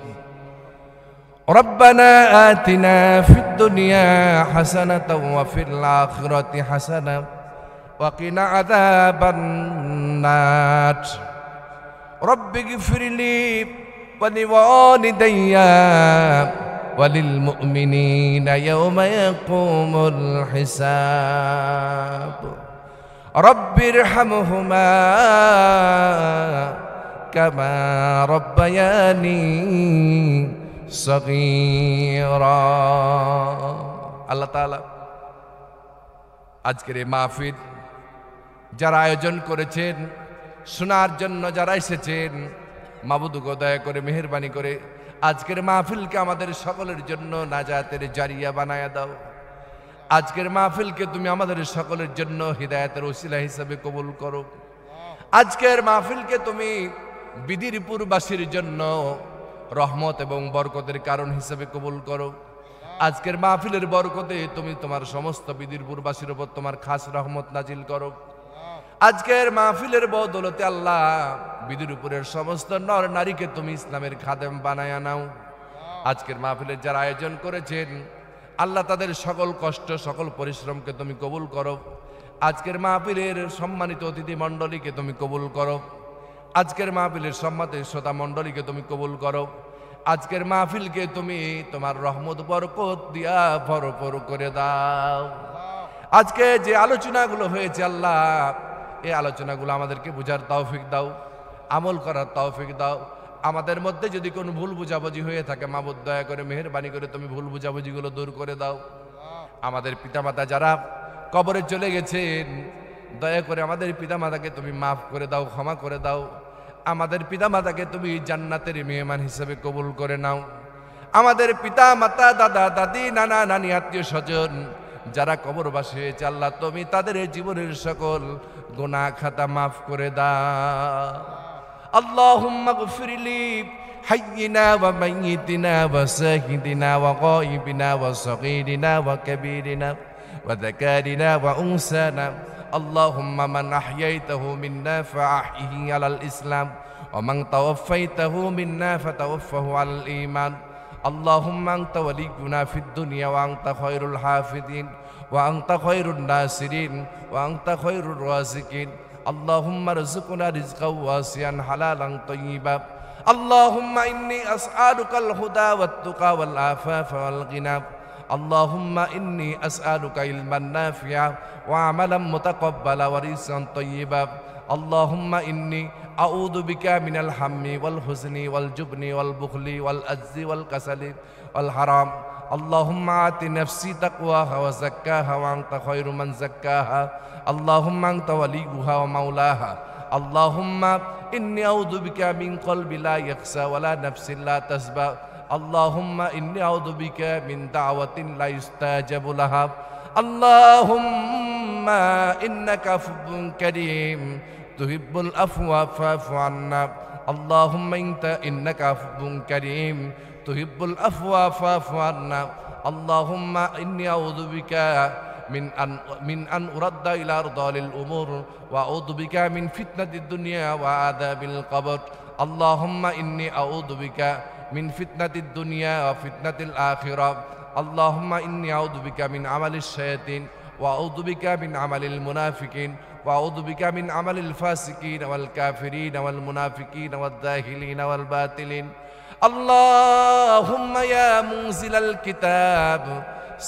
A: ربنا آتنا في الدنيا حسنة وفي الآخرة حسنة وقنا عذاب النار. رب اغفر لي ولوالدي وللمؤمنين يوم يقوم الحساب. رب ارحمهما كما ربياني صغيرا. আল্লাহ তাআলা আজকের এই মাহফিল যারা আয়োজন করেছেন, শোনার জন্য যারা এসেছেন, মাবুদ গো দয়া করে মেহেরবানি করে আজকের মাহফিলকে আমাদের সকলের জন্য নাজাতের জারিয়া বানায়া দাও। আজকের মাহফিলকে তুমি আমাদের সকলের জন্য হিদায়াতের ওসিলা হিসেবে কবুল করো। আজকের মাহফিলকে তুমি বিদিরপুরবাসীর জন্য রহমত এবং বরকতের কারণ হিসেবে কবুল করো। আজকের মাহফিলের বরকতে তুমি তোমার সমস্ত বিদিরপুরবাসীর উপর তোমার খাস রহমত নাজিল করো। আজকের মাহফিলের বদৌলতে আল্লাহ বিদিরপুরের সমস্ত নর নারীকে তুমি ইসলামের খাদেম বানায়া নাও। আজকের মাহফিলের যারা আয়োজন করেছেন আল্লাহ তাদের সকল কষ্ট সকল পরিশ্রমকে তুমি কবুল করো। আজকের মাহফিলের সম্মানিত অতিথি মণ্ডলীকে তুমি কবুল করো। আজকের মাহফিলের সম্মানিত শ্রোতা মণ্ডলীকে তুমি কবুল করো। আজকের মাহফিলকে তুমি তোমার রহমত বরকত দিয়া ভরপুর করে দাও। আজকে যে আলোচনাগুলো হয়েছে আল্লাহ, এই আলোচনাগুলো আমাদেরকে বুঝার তৌফিক দাও, আমল করার তৌফিক দাও। আমাদের মধ্যে যদি কোনো ভুল বুঝাবুঝি হয়ে থাকে মাবুদ দয়া করে মেহেরবানি করে তুমি ভুল বুঝাবুঝিগুলো দূর করে দাও। আমাদের পিতামাতা যারা কবরে চলে গেছেন, দয়া করে আমাদের পিতামাতাকে তুমি মাফ করে দাও, ক্ষমা করে দাও। আমাদের পিতামাতাকে তুমি জান্নাতের মেহমান হিসেবে কবুল করে নাও। আমাদের পিতা মাতা, দাদা দাদি, নানা নানি, আত্মীয় স্বজন যারা কবরবাসী হয়েছে আল্লাহ, তুমি তাদের জীবনের সকল গুনাহ খাতা মাফ করে দাও। আল্লাহুম্মা গফিরলি হাইয়িনা ওয়া মাইয়িতিনা ওয়া শাহিদিনা ওয়া গায়িবিনা ওয়া সগীরিনা ওয়া কাবীরিনা ওয়া যাকারিনা ওয়া উনসানা। আল্লাহুম্মা মান আহইয়াইতাহু মিন্না ফাআহইহি আলাল ইসলাম ওয়া মান তাওয়াফাইতাহু মিন্না ফাতাওয়াফাহু আলাল ঈমান। আল্লাহুম্মা আনতা ওয়ালিয়ুনা ফিদ দুনিয়া ওয়া আনতা খায়রুল হাফিজিন ওয়া আনতা খায়রুন নাসিরিন ওয়া আনতা খায়রুর রাযিকিন। আল্লাহুম্মা রযুকনা রিজকান ওয়াসিআন হালালান তাইয়্যিবা। আল্লাহুম্মা ইন্নী আসআলুকাল হুদা ওয়াত তুকা ওয়াল আফাফা ওয়াল গিনা। আল্লাহুম্মা ইন্নী আসআলুকা ইলমান নাফিআ ওয়া আমালান মুতাকাব্বালা ওয়া রিজকান তাইয়্যিবা। আল্লাহুম্মা ইন্নী আউযু বিকা মিনাল হাম্মি ওয়াল হুজনি ওয়াল জুবনি ওয়াল বুখলি ওয়াল আজজি ওয়াল কাসালি ওয়াল হারাম। আল্লাহুম্মা আতি নাফসি তাকওয়াহা ওয়া যাক্কাহা ওয়া আনতা খায়রু মান যাক্কাহা। আল্লাহুম্মা আনতা ওয়ালিয়ুহা ওয়া মাওলাহা। আল্লাহুম্মা ইন্নী আউযু বিকা মিন কলবি লা ইয়াখশা ওয়া লা নাফসিন লা তাসবা। আল্লাহুম্মা ইন্নী আউযু বিকা মিন দাওয়াতিন লা ইস্তাজাবু লাহা। আল্লাহুম্মা ইন্নাকা আফুউন কারীম তুহিব্বুল আফওয়া ফা'ফু আন্না। আল্লাহুম্মা ইন্নাকা আফুউন কারীম তুহিব্বুল আফওয়া ফা'ফু আন্না। আল্লাহুম্মা ইন্নী আউযু বিকা মিন আন উরাদ্দা ইলা আরদালিল উমুর ওয়া আউযু বিকা মিন ফিতনাতিদ দুনিয়া ওয়া আযাবিল কবর। আল্লাহুম্মা ইন্নী আউযু বিকা মিন ফিতনাতিদ দুনিয়া ওয়া ফিতনাতিল আখিরাহ। আল্লাহুম্মা ইন্নী আউযু বিকা মিন আমালিশ শায়াতিন ওয়া আউযু বিকা মিন আমালিল মুনাফিকিন ওয়া আউযু বিকা মিন আমালিল ফাসিকিন ওয়াল কাফিরিন ওয়াল মুনাফিকিন ওয়াদ দাখিলিন ওয়াল বাতিলিন। আল্লাহুম্মা ইয়া মুনজিলাল কিতাব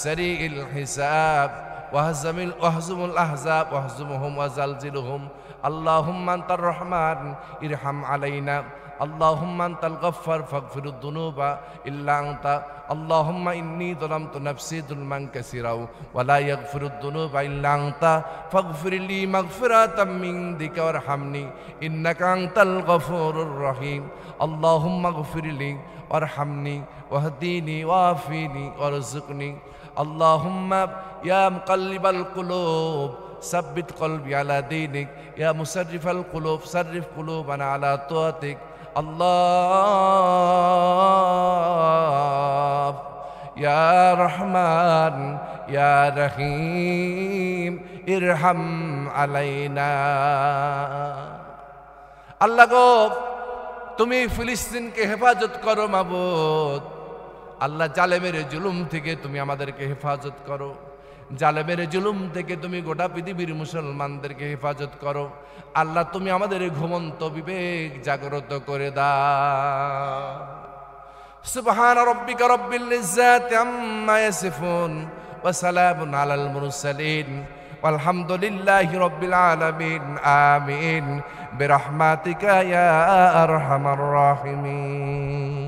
A: সারিইল হিসাব ওয়াহজুমুল আহজাব ওয়াহজুমহুম ওয়াজালজিলহুম। আল্লাহুম্মা আনতার রহমান ইরহাম আলাইনা। আল্লাহুম্মা আনতাল গফফার ফাগফিরুদ দুনুবা ইল্লা আনতা। আল্লাহুম্মা ইন্নী যালামতু নাফসি যুলমান কাসীরা ওয়া লা ইয়াগফিরুদ দুনুবা ইল্লা আনতা ফাগফিরলি মাগফিরাতাম মিন ইনদিকা ওয়ারহামনি ইন্নাকা আনতাল গফুরুর রহিম। আল্লাহুম্মা গফিরলি ওয়ারহামনি ওয়াহদিনি ওয়াআফিনি ওয়ারযুকনি। আল্লাহুম্মা ইয়া মুকাল্লিবাল কুলুব সাব্বিত কলবি আলা দীনিক ইয়া মুসাররিফাল কুলুব সাররিফ কুলুবানা আলা তাআতিক। আল্লাহ ইয়া রহমান ইয়া রহিম ইরহাম আলাইনা। আল্লাহ গো, তুমি ফিলিস্তিনকে হেফাজত করো মাবুদ। আল্লাহ, জালেমের জুলুম থেকে তুমি আমাদেরকে হেফাজত করো। জালেমের জুলুম থেকে তুমি গোটা পৃথিবীর মুসলমানদেরকে হেফাজত করো। আল্লাহ, তুমি আমাদের ঘুমন্ত বিবেক জাগ্রত করে দাও। সুবহান রাব্বিকা রাব্বিল ইজ্জাতি আম্মা ইয়াসিফুন ওয়া সালামুন আলাল মুরসালিন ওয়ালহামদুলিল্লাহি রাব্বিল আলামিন। আমিন বিরহমাতিকা ইয়া আরহামার রাহিমিন।